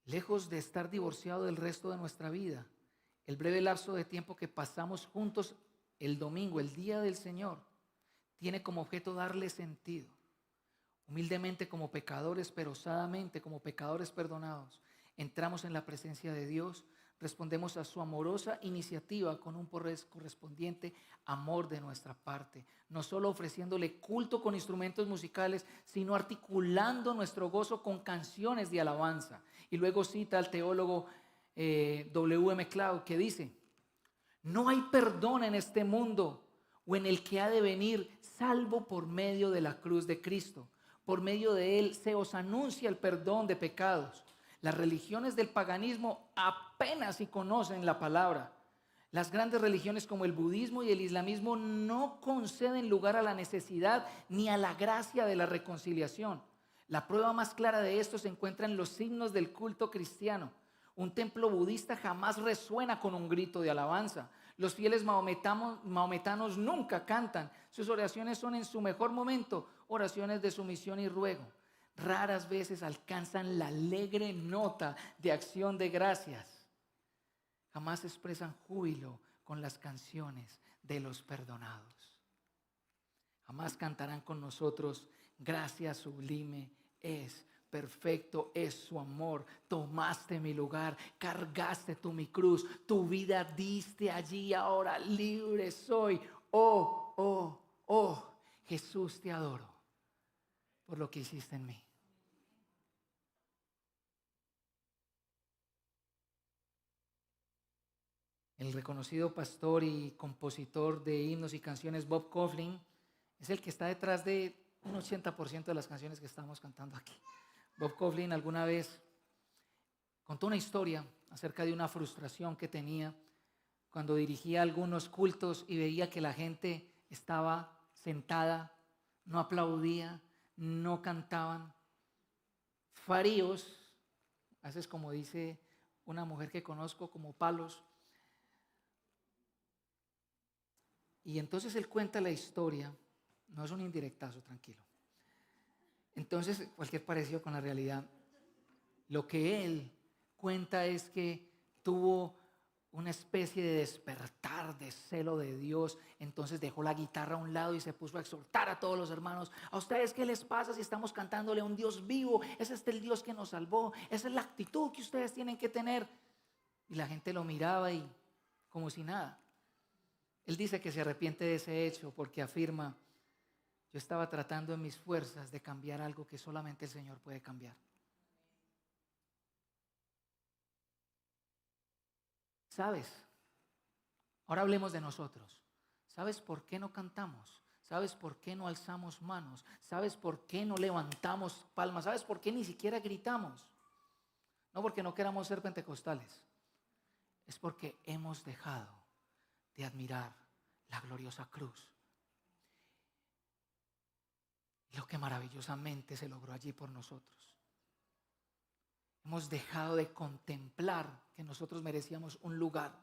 lejos de estar divorciado del resto de nuestra vida, el breve lapso de tiempo que pasamos juntos el domingo, el día del Señor, tiene como objeto darle sentido. Humildemente como pecadores, pero osadamente como pecadores perdonados, entramos en la presencia de Dios, respondemos a su amorosa iniciativa con un correspondiente amor de nuestra parte, no solo ofreciéndole culto con instrumentos musicales, sino articulando nuestro gozo con canciones de alabanza. Y luego cita al teólogo W.M. Cloud, que dice: no hay perdón en este mundo o en el que ha de venir, salvo por medio de la cruz de Cristo. Por medio de él se os anuncia el perdón de pecados. Las religiones del paganismo apenas si conocen la palabra. Las grandes religiones como el budismo y el islamismo no conceden lugar a la necesidad ni a la gracia de la reconciliación. La prueba más clara de esto se encuentra en los signos del culto cristiano. Un templo budista jamás resuena con un grito de alabanza. Los fieles maometanos nunca cantan. Sus oraciones son en su mejor momento oraciones de sumisión y ruego. Raras veces alcanzan la alegre nota de acción de gracias. Jamás expresan júbilo con las canciones de los perdonados. Jamás cantarán con nosotros: gracia sublime es, perfecto es su amor, tomaste mi lugar, cargaste tú mi cruz, tu vida diste allí, ahora libre soy. Oh, oh, oh, Jesús, te adoro por lo que hiciste en mí. El reconocido pastor y compositor de himnos y canciones Bob Kauflin es el que está detrás de un 80% de las canciones que estamos cantando aquí. Bob Kauflin alguna vez contó una historia acerca de una frustración que tenía cuando dirigía algunos cultos y veía que la gente estaba sentada, no aplaudía, no cantaban, faríos, a veces, como dice una mujer que conozco, como palos. Y entonces él cuenta la historia, no es un indirectazo, tranquilo. Entonces, cualquier parecido con la realidad, lo que él cuenta es que tuvo una especie de despertar de celo de Dios. Entonces dejó la guitarra a un lado y se puso a exhortar a todos los hermanos: ¿a ustedes qué les pasa si estamos cantándole a un Dios vivo? Ese es el Dios que nos salvó, esa es la actitud que ustedes tienen que tener. Y la gente lo miraba y como si nada. Él dice que se arrepiente de ese hecho porque afirma: yo estaba tratando en mis fuerzas de cambiar algo que solamente el Señor puede cambiar. ¿Sabes? Ahora hablemos de nosotros. ¿Sabes por qué no cantamos? ¿Sabes por qué no alzamos manos? ¿Sabes por qué no levantamos palmas? ¿Sabes por qué ni siquiera gritamos? No porque no queramos ser pentecostales. Es porque hemos dejado de admirar la gloriosa cruz. Lo que maravillosamente se logró allí por nosotros. Hemos dejado de contemplar que nosotros merecíamos un lugar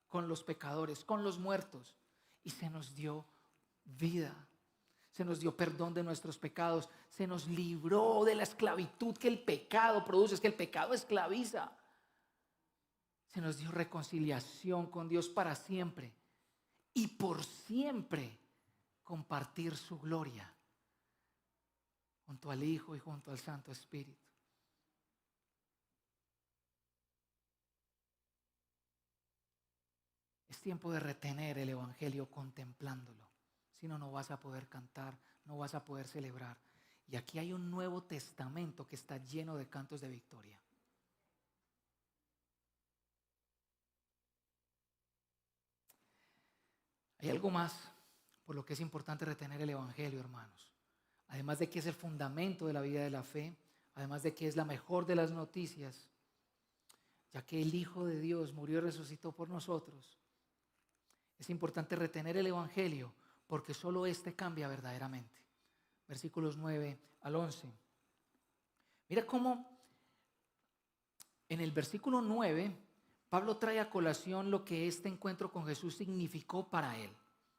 con los pecadores, con los muertos, y se nos dio vida, se nos dio perdón de nuestros pecados, se nos libró de la esclavitud que el pecado produce. Es que el pecado esclaviza. Se nos dio reconciliación con Dios para siempre y por siempre compartir su gloria junto al Hijo y junto al Santo Espíritu. Es tiempo de retener el Evangelio contemplándolo. Si no, no vas a poder cantar, no vas a poder celebrar. Y aquí hay un Nuevo Testamento que está lleno de cantos de victoria. Hay algo más por lo que es importante retener el Evangelio, hermanos. Además de que es el fundamento de la vida de la fe, además de que es la mejor de las noticias, ya que el Hijo de Dios murió y resucitó por nosotros, es importante retener el Evangelio porque solo este cambia verdaderamente. Versículos 9 al 11. Mira cómo en el versículo 9 Pablo trae a colación lo que este encuentro con Jesús significó para él.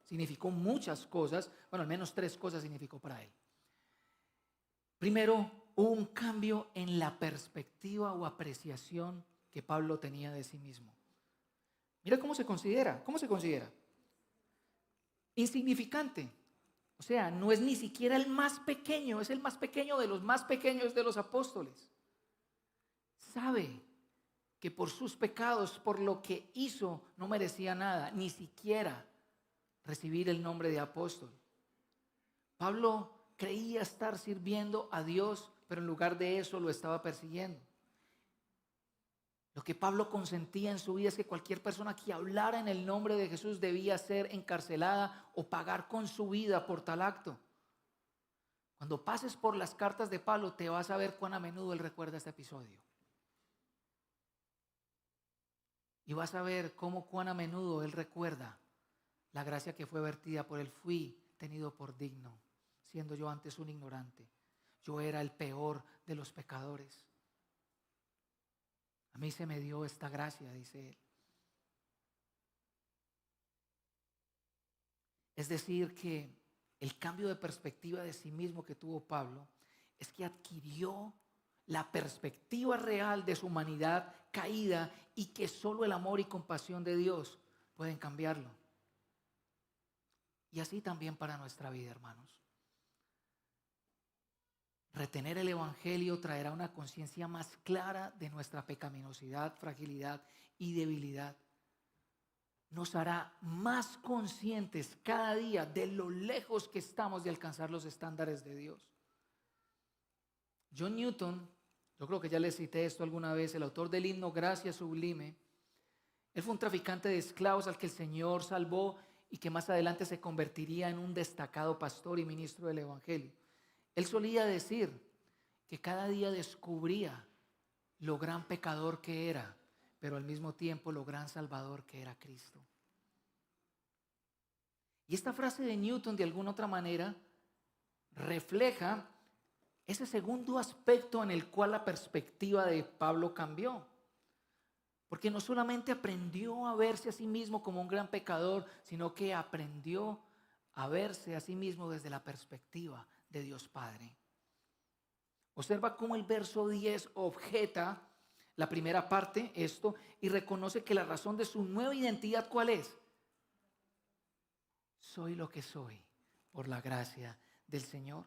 Significó muchas cosas, bueno, al menos 3 cosas significó para él. Primero, hubo un cambio en la perspectiva o apreciación que Pablo tenía de sí mismo. Mira cómo se considera. ¿Cómo se considera? Insignificante. O sea, no es ni siquiera el más pequeño, es el más pequeño de los más pequeños de los apóstoles. Sabe que por sus pecados, por lo que hizo, no merecía nada, ni siquiera recibir el nombre de apóstol. Pablo creía estar sirviendo a Dios, pero en lugar de eso lo estaba persiguiendo. Lo que Pablo consentía en su vida es que cualquier persona que hablara en el nombre de Jesús debía ser encarcelada o pagar con su vida por tal acto. Cuando pases por las cartas de Pablo te vas a ver cuán a menudo él recuerda este episodio. Y vas a ver cómo cuán a menudo él recuerda la gracia que fue vertida por él. Fui tenido por digno, siendo yo antes un ignorante. Yo era el peor de los pecadores. A mí se me dio esta gracia, dice él. Es decir, que el cambio de perspectiva de sí mismo que tuvo Pablo es que adquirió la perspectiva real de su humanidad caída y que solo el amor y compasión de Dios pueden cambiarlo. Y así también para nuestra vida, hermanos. Retener el Evangelio traerá una conciencia más clara de nuestra pecaminosidad, fragilidad y debilidad. Nos hará más conscientes cada día de lo lejos que estamos de alcanzar los estándares de Dios. John Newton, yo creo que ya les cité esto alguna vez, el autor del himno Gracia Sublime, él fue un traficante de esclavos al que el Señor salvó y que más adelante se convertiría en un destacado pastor y ministro del Evangelio. Él solía decir que cada día descubría lo gran pecador que era, pero al mismo tiempo lo gran salvador que era Cristo. Y esta frase de Newton de alguna otra manera refleja ese segundo aspecto en el cual la perspectiva de Pablo cambió. Porque no solamente aprendió a verse a sí mismo como un gran pecador, sino que aprendió a verse a sí mismo desde la perspectiva de Dios Padre. Observa cómo el verso 10 objeta la primera parte, esto, y reconoce que la razón de su nueva identidad, ¿cuál es? Soy lo que soy por la gracia del Señor.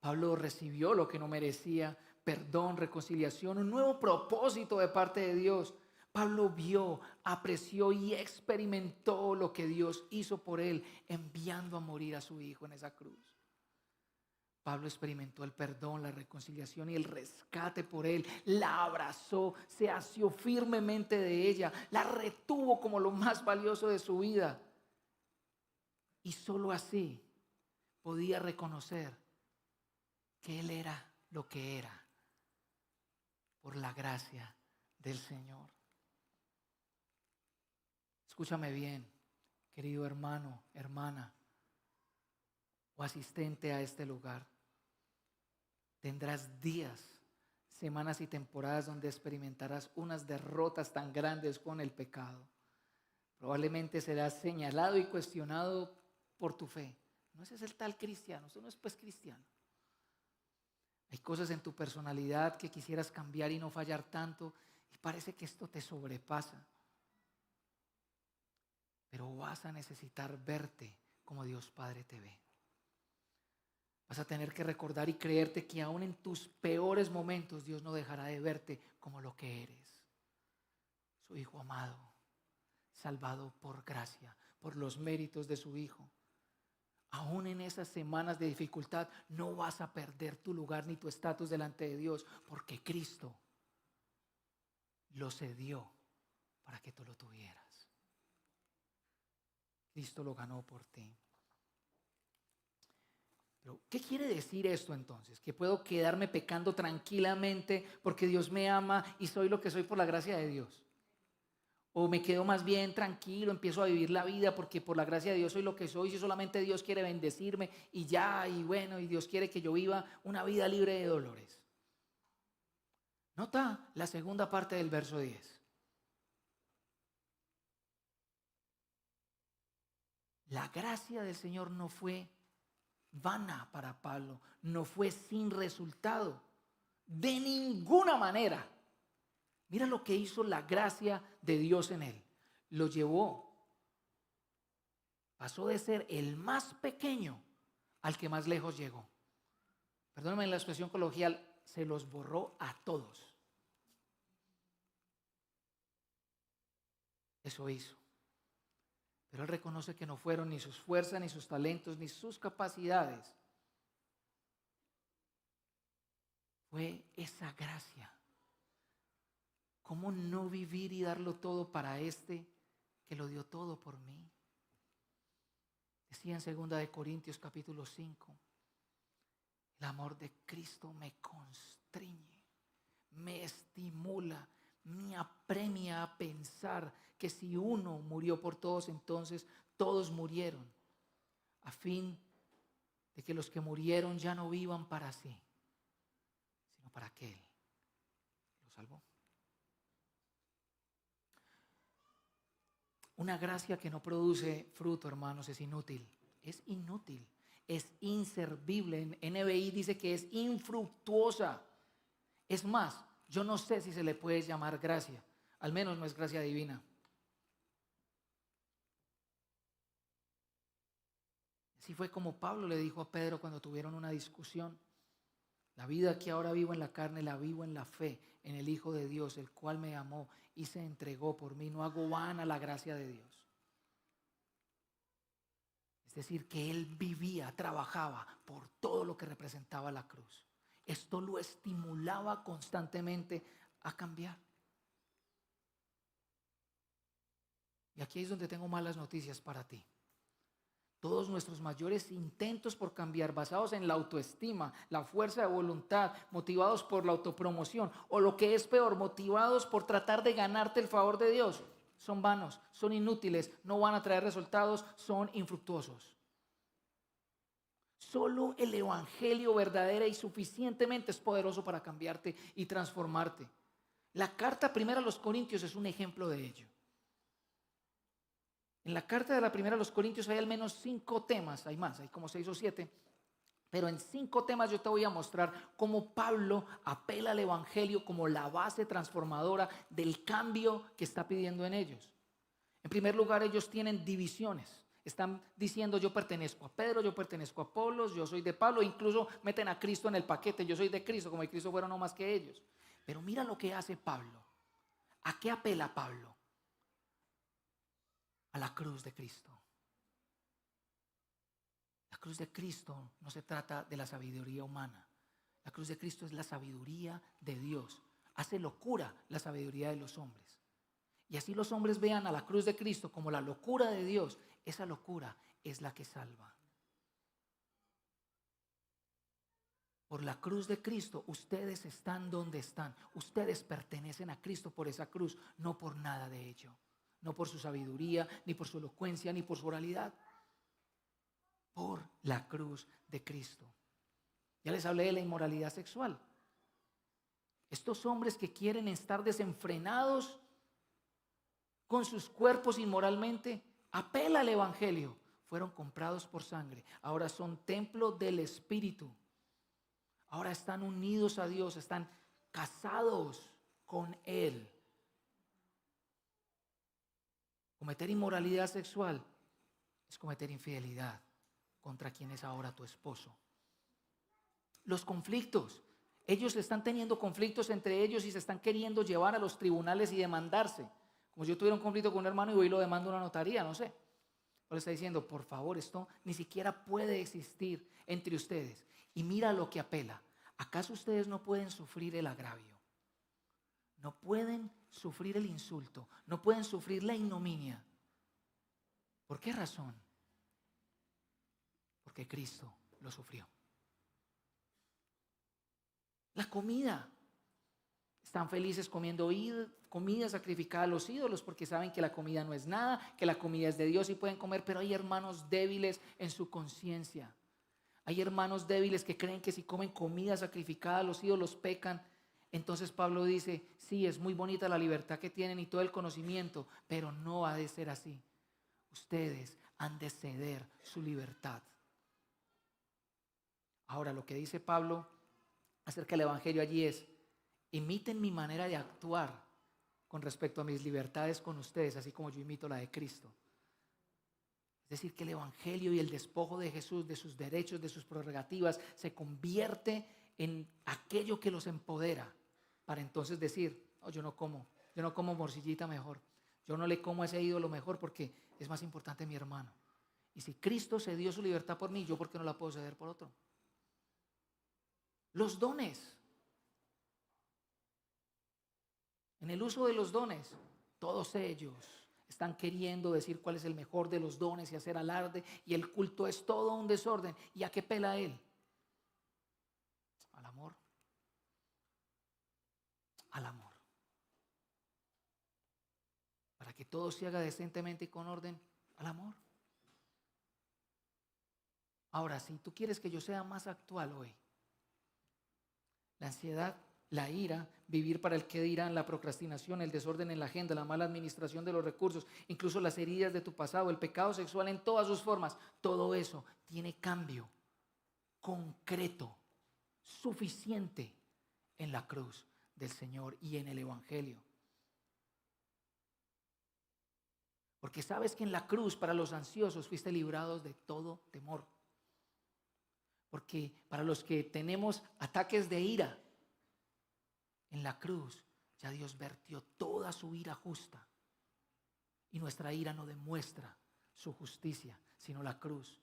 Pablo recibió lo que no merecía, perdón, reconciliación, un nuevo propósito de parte de Dios. Pablo vio, apreció y experimentó lo que Dios hizo por él, enviando a morir a su hijo en esa cruz. Pablo experimentó el perdón, la reconciliación y el rescate por él. La abrazó, se asió firmemente de ella, la retuvo como lo más valioso de su vida. Y solo así podía reconocer que él era lo que era por la gracia del Señor. Escúchame bien, querido hermano, hermana o asistente a este lugar. Tendrás días, semanas y temporadas donde experimentarás unas derrotas tan grandes con el pecado. Probablemente serás señalado y cuestionado por tu fe. No ese es el tal cristiano, eso no es pues cristiano. Hay cosas en tu personalidad que quisieras cambiar y no fallar tanto y parece que esto te sobrepasa. Pero vas a necesitar verte como Dios Padre te ve. Vas a tener que recordar y creerte que aún en tus peores momentos Dios no dejará de verte como lo que eres. Su Hijo amado, salvado por gracia, por los méritos de su Hijo. Aún en esas semanas de dificultad no vas a perder tu lugar ni tu estatus delante de Dios, porque Cristo lo cedió para que tú lo tuvieras. Cristo lo ganó por ti. Pero, ¿qué quiere decir esto entonces? ¿Que puedo quedarme pecando tranquilamente porque Dios me ama y soy lo que soy por la gracia de Dios? ¿O me quedo más bien tranquilo, empiezo a vivir la vida porque por la gracia de Dios soy lo que soy, si solamente Dios quiere bendecirme y ya, y bueno, y Dios quiere que yo viva una vida libre de dolores? Nota la segunda parte del verso 10. La gracia del Señor no fue vana para Pablo, no fue sin resultado, de ninguna manera. Mira lo que hizo la gracia de Dios en él. Lo llevó, pasó de ser el más pequeño al que más lejos llegó. Perdónenme la expresión coloquial, se los borró a todos. Eso hizo. Pero él reconoce que no fueron ni sus fuerzas, ni sus talentos, ni sus capacidades. Fue esa gracia. ¿Cómo no vivir y darlo todo para este que lo dio todo por mí? Decía en 2 Corintios capítulo 5, el amor de Cristo me constriñe, me estimula, me apremia a pensar que si uno murió por todos, entonces todos murieron, a fin de que los que murieron ya no vivan para sí, sino para aquel que los salvó. Una gracia que no produce fruto, hermanos, es inútil. Es inútil, es inservible. En NBI dice que es infructuosa. Es más, yo no sé si se le puede llamar gracia. Al menos no es gracia divina. Así fue como Pablo le dijo a Pedro cuando tuvieron una discusión. La vida que ahora vivo en la carne, la vivo en la fe, en el Hijo de Dios, el cual me amó y se entregó por mí. No hago vana la gracia de Dios. Es decir, que él vivía, trabajaba por todo lo que representaba la cruz. Esto lo estimulaba constantemente a cambiar. Y aquí es donde tengo malas noticias para ti. Todos nuestros mayores intentos por cambiar, basados en la autoestima, la fuerza de voluntad, motivados por la autopromoción, o lo que es peor, motivados por tratar de ganarte el favor de Dios, son vanos, son inútiles, no van a traer resultados, son infructuosos. Solo el evangelio verdadero y suficientemente es poderoso para cambiarte y transformarte. La carta primera a los Corintios es un ejemplo de ello. En la carta de la primera a los Corintios hay al menos 5 temas, hay más, hay como 6 o 7, pero en 5 temas yo te voy a mostrar cómo Pablo apela al evangelio como la base transformadora del cambio que está pidiendo en ellos. En primer lugar, ellos tienen divisiones. Están diciendo yo pertenezco a Pedro, yo pertenezco a Apolos, yo soy de Pablo, incluso meten a Cristo en el paquete, yo soy de Cristo, como si Cristo fuera no más que ellos. Pero mira lo que hace Pablo. ¿A qué apela Pablo? A la cruz de Cristo. La cruz de Cristo no se trata de la sabiduría humana. La cruz de Cristo es la sabiduría de Dios. Hace locura la sabiduría de los hombres. Y así los hombres vean a la cruz de Cristo como la locura de Dios. Esa locura es la que salva. Por la cruz de Cristo, ustedes están donde están. Ustedes pertenecen a Cristo por esa cruz, no por nada de ello. No por su sabiduría, ni por su elocuencia, ni por su oralidad. Por la cruz de Cristo. Ya les hablé de la inmoralidad sexual. Estos hombres que quieren estar desenfrenados con sus cuerpos inmoralmente, apela al evangelio. Fueron comprados por sangre. Ahora son templo del Espíritu. Ahora están unidos a Dios, están casados con Él. Cometer inmoralidad sexual es cometer infidelidad contra quien es ahora tu esposo. Los conflictos. Ellos están teniendo conflictos entre ellos y se están queriendo llevar a los tribunales y demandarse. Como si yo tuviera un conflicto con un hermano y voy y lo demando a una notaría, no sé. Pero le está diciendo, por favor, esto ni siquiera puede existir entre ustedes. Y mira lo que apela. ¿Acaso ustedes no pueden sufrir el agravio? No pueden sufrir el insulto. No pueden sufrir la ignominia. ¿Por qué razón? Porque Cristo lo sufrió. La comida. Están felices comiendo comida sacrificada a los ídolos porque saben que la comida no es nada, que la comida es de Dios y pueden comer, pero hay hermanos débiles en su conciencia. Hay hermanos débiles que creen que si comen comida sacrificada a los ídolos pecan. Entonces Pablo dice, sí, es muy bonita la libertad que tienen y todo el conocimiento, pero no ha de ser así. Ustedes han de ceder su libertad. Ahora, lo que dice Pablo acerca del evangelio allí es: imiten mi manera de actuar con respecto a mis libertades con ustedes, así como yo imito la de Cristo. Es decir, que el evangelio y el despojo de Jesús, de sus derechos, de sus prerrogativas, se convierte en aquello que los empodera para entonces decir, oh, yo no como morcillita mejor, yo no le como a ese ídolo mejor porque es más importante mi hermano. Y si Cristo se dio su libertad por mí, ¿yo por qué no la puedo ceder por otro? Los dones. En el uso de los dones, todos ellos están queriendo decir cuál es el mejor de los dones y hacer alarde, y el culto es todo un desorden. ¿Y a qué pela él? Al amor. Al amor. Para que todo se haga decentemente y con orden, al amor. Ahora, si tú quieres que yo sea más actual hoy, la ansiedad, la ira, vivir para el qué dirán, la procrastinación, el desorden en la agenda, la mala administración de los recursos, incluso las heridas de tu pasado, el pecado sexual en todas sus formas, todo eso tiene cambio concreto, suficiente en la cruz del Señor y en el Evangelio. Porque sabes que en la cruz para los ansiosos fuiste librados de todo temor. Porque para los que tenemos ataques de ira, en la cruz ya Dios vertió toda su ira justa. Y nuestra ira no demuestra su justicia, sino la cruz.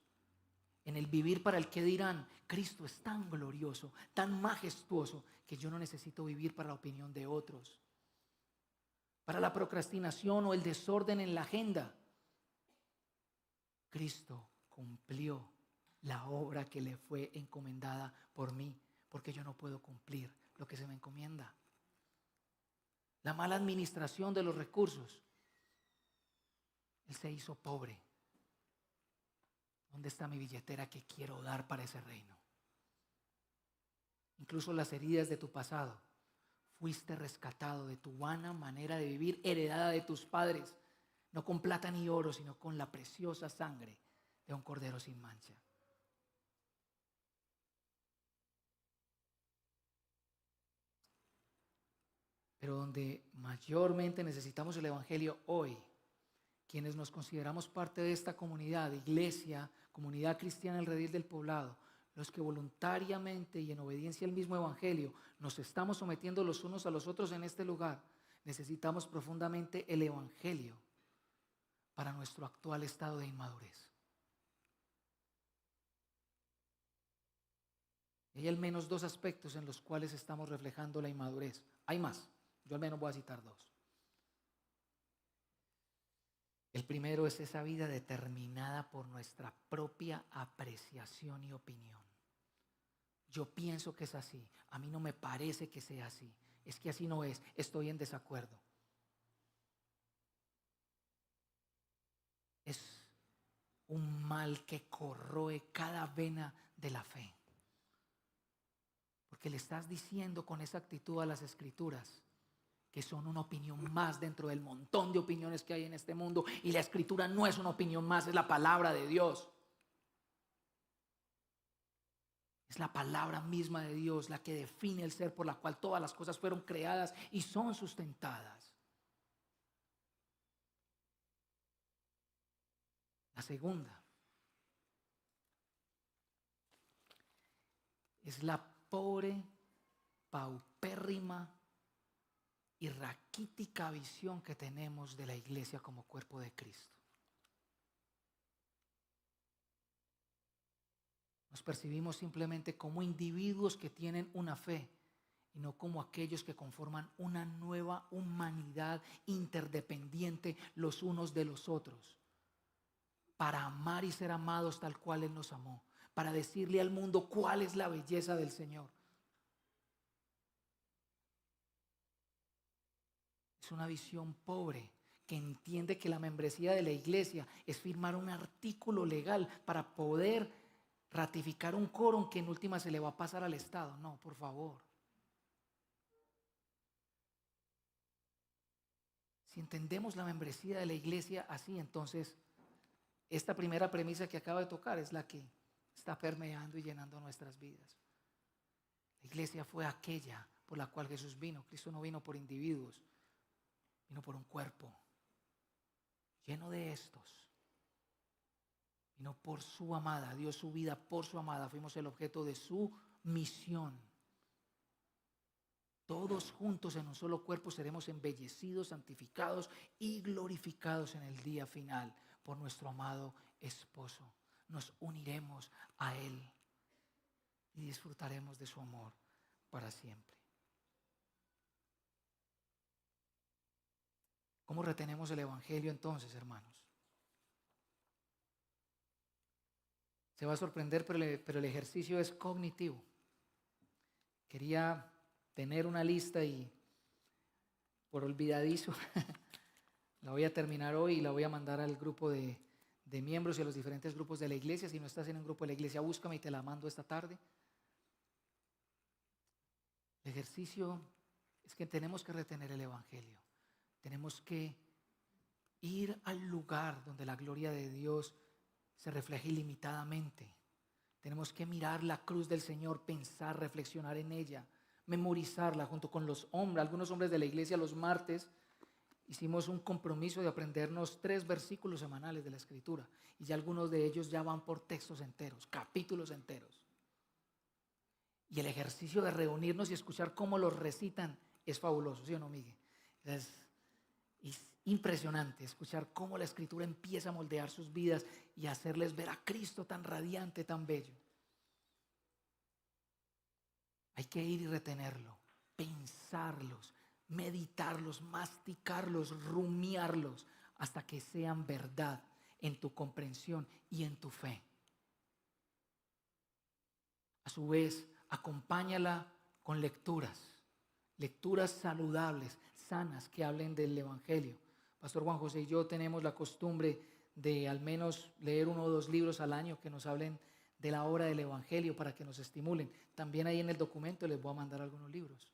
En el vivir para el que dirán, Cristo es tan glorioso, tan majestuoso, que yo no necesito vivir para la opinión de otros. Para la procrastinación o el desorden en la agenda, Cristo cumplió la obra que le fue encomendada por mí, porque yo no puedo cumplir lo que se me encomienda. La mala administración de los recursos, Él se hizo pobre. ¿Dónde está mi billetera que quiero dar para ese reino? Incluso las heridas de tu pasado, fuiste rescatado de tu vana manera de vivir, heredada de tus padres, no con plata ni oro, sino con la preciosa sangre de un cordero sin mancha. Pero donde mayormente necesitamos el evangelio hoy, quienes nos consideramos parte de esta comunidad, iglesia, comunidad cristiana, el redil del poblado, los que voluntariamente y en obediencia al mismo evangelio nos estamos sometiendo los unos a los otros en este lugar, necesitamos profundamente el evangelio para nuestro actual estado de inmadurez. Y hay al menos dos aspectos en los cuales estamos reflejando la inmadurez. Hay más, yo al menos voy a citar dos. El primero es esa vida determinada por nuestra propia apreciación y opinión. Yo pienso que es así, a mí no me parece que sea así, es que así no es, estoy en desacuerdo. Es un mal que corroe cada vena de la fe. Porque le estás diciendo con esa actitud a las Escrituras que son una opinión más dentro del montón de opiniones que hay en este mundo, y la Escritura no es una opinión más, es la palabra de Dios. Es la palabra misma de Dios la que define el ser por la cual todas las cosas fueron creadas y son sustentadas. La segunda es la pobre, paupérrima y raquítica visión que tenemos de la iglesia como cuerpo de Cristo. Nos percibimos simplemente como individuos que tienen una fe y no como aquellos que conforman una nueva humanidad interdependiente los unos de los otros, para amar y ser amados tal cual Él nos amó, para decirle al mundo cuál es la belleza del Señor. Es una visión pobre que entiende que la membresía de la iglesia es firmar un artículo legal para poder ratificar un quórum que en última se le va a pasar al Estado. No, por favor. Si entendemos la membresía de la iglesia así, entonces esta primera premisa que acabo de tocar es la que está permeando y llenando nuestras vidas. La iglesia fue aquella por la cual Jesús vino. Cristo no vino por individuos, vino por un cuerpo lleno de estos. Vino por su amada, dio su vida por su amada. Fuimos el objeto de su misión. Todos juntos en un solo cuerpo seremos embellecidos, santificados y glorificados en el día final por nuestro amado esposo. Nos uniremos a Él y disfrutaremos de su amor para siempre. ¿Cómo retenemos el Evangelio entonces, hermanos? Se va a sorprender, pero el ejercicio es cognitivo. Quería tener una lista y por olvidadizo la voy a terminar hoy y la voy a mandar al grupo de miembros y a los diferentes grupos de la iglesia. Si no estás en un grupo de la iglesia, búscame y te la mando esta tarde. El ejercicio es que tenemos que retener el Evangelio. Tenemos que ir al lugar donde la gloria de Dios se refleja ilimitadamente. Tenemos que mirar la cruz del Señor, pensar, reflexionar en ella, memorizarla junto con los hombres. Algunos hombres de la iglesia los martes hicimos un compromiso de aprendernos 3 versículos semanales de la Escritura y ya algunos de ellos ya van por textos enteros, capítulos enteros. Y el ejercicio de reunirnos y escuchar cómo los recitan es fabuloso, ¿sí o no, Miguel? Es impresionante escuchar cómo la Escritura empieza a moldear sus vidas y hacerles ver a Cristo tan radiante, tan bello. Hay que ir y retenerlo, pensarlos, meditarlos, masticarlos, rumiarlos, hasta que sean verdad en tu comprensión y en tu fe. A su vez, acompáñala con lecturas saludables, sanas, que hablen del Evangelio. Pastor Juan José y yo tenemos la costumbre de al menos leer 1 o 2 libros al año que nos hablen de la obra del Evangelio para que nos estimulen. También ahí en el documento les voy a mandar algunos libros.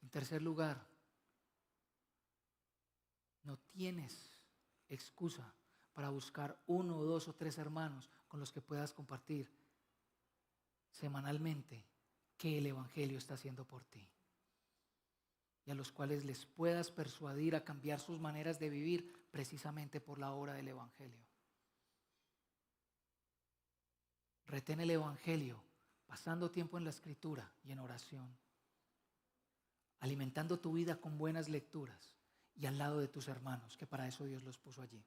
En tercer lugar, no tienes excusa para buscar 1 o 2 o 3 hermanos con los que puedas compartir semanalmente qué el Evangelio está haciendo por ti y a los cuales les puedas persuadir a cambiar sus maneras de vivir precisamente por la obra del Evangelio. Retén el Evangelio pasando tiempo en la Escritura y en oración, alimentando tu vida con buenas lecturas y al lado de tus hermanos, que para eso Dios los puso allí.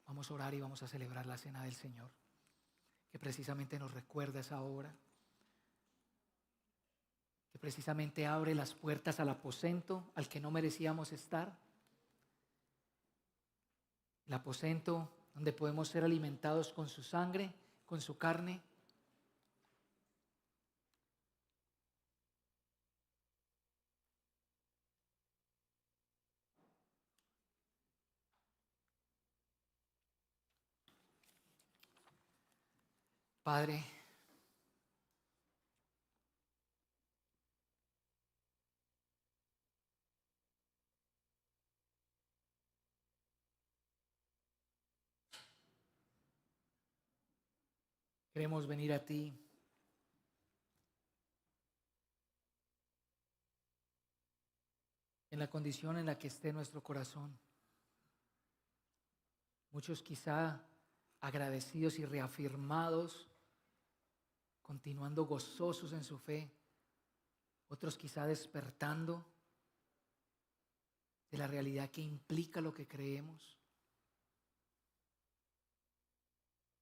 Vamos a orar y vamos a celebrar la cena del Señor, que precisamente nos recuerda esa obra, que precisamente abre las puertas al aposento al que no merecíamos estar. El aposento donde podemos ser alimentados con su sangre, con su carne. Padre, queremos venir a ti en la condición en la que esté nuestro corazón. Muchos quizá agradecidos y reafirmados, continuando gozosos en su fe. Otros quizá despertando de la realidad que implica lo que creemos.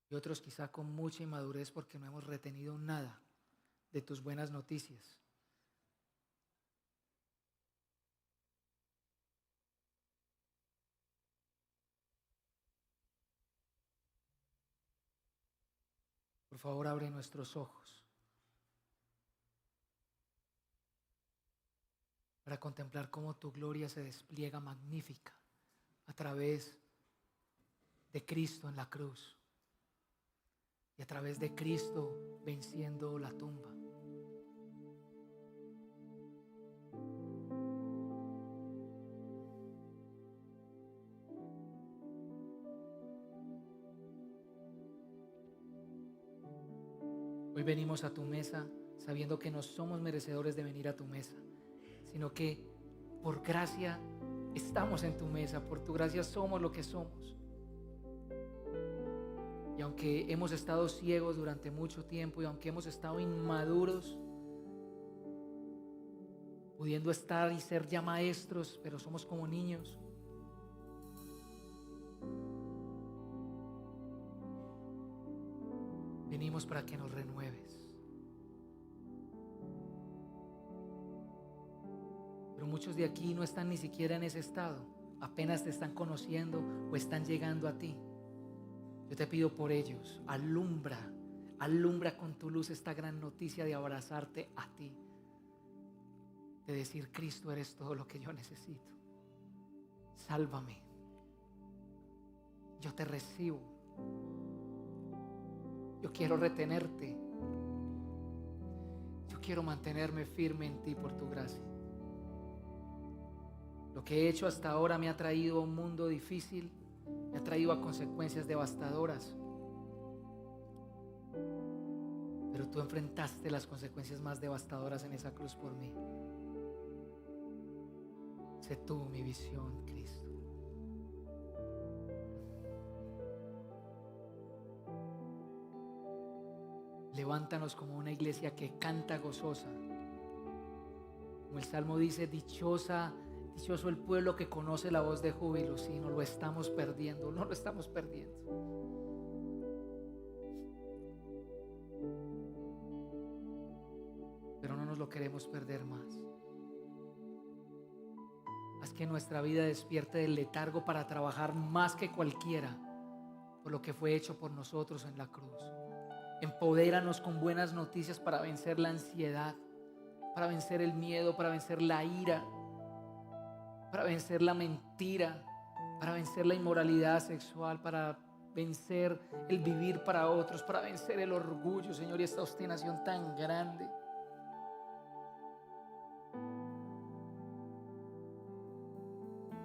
Y otros quizá con mucha inmadurez porque no hemos retenido nada de tus buenas noticias. Por favor, abre nuestros ojos para contemplar cómo tu gloria se despliega magnífica a través de Cristo en la cruz y a través de Cristo venciendo la tumba. Hoy venimos a tu mesa sabiendo que no somos merecedores de venir a tu mesa, sino que por gracia estamos en tu mesa, por tu gracia somos lo que somos. Y aunque hemos estado ciegos durante mucho tiempo y aunque hemos estado inmaduros, pudiendo estar y ser ya maestros, pero somos como niños, venimos para que nos renueves. Pero muchos de aquí no están ni siquiera en ese estado, apenas te están conociendo o están llegando a ti. Yo te pido por ellos, alumbra con tu luz esta gran noticia de abrazarte a ti, de decir: Cristo, eres todo lo que yo necesito. Sálvame, yo te recibo, yo quiero retenerte, yo quiero mantenerme firme en ti por tu gracia. Lo que he hecho hasta ahora me ha traído a un mundo difícil, me ha traído a consecuencias devastadoras, pero tú enfrentaste las consecuencias más devastadoras en esa cruz por mí. Sé tú mi visión, Cristo. Levántanos como una iglesia que canta gozosa. Como el Salmo dice: dichoso el pueblo que conoce la voz de júbilo. Sí, no lo estamos perdiendo. Pero no nos lo queremos perder más. Haz que nuestra vida despierte del letargo para trabajar más que cualquiera por lo que fue hecho por nosotros en la cruz. Empodéranos con buenas noticias para vencer la ansiedad, para vencer el miedo, para vencer la ira, para vencer la mentira, para vencer la inmoralidad sexual, para vencer el vivir para otros, para vencer el orgullo, Señor, y esta obstinación tan grande.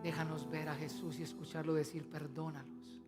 Déjanos ver a Jesús y escucharlo decir: perdónalos,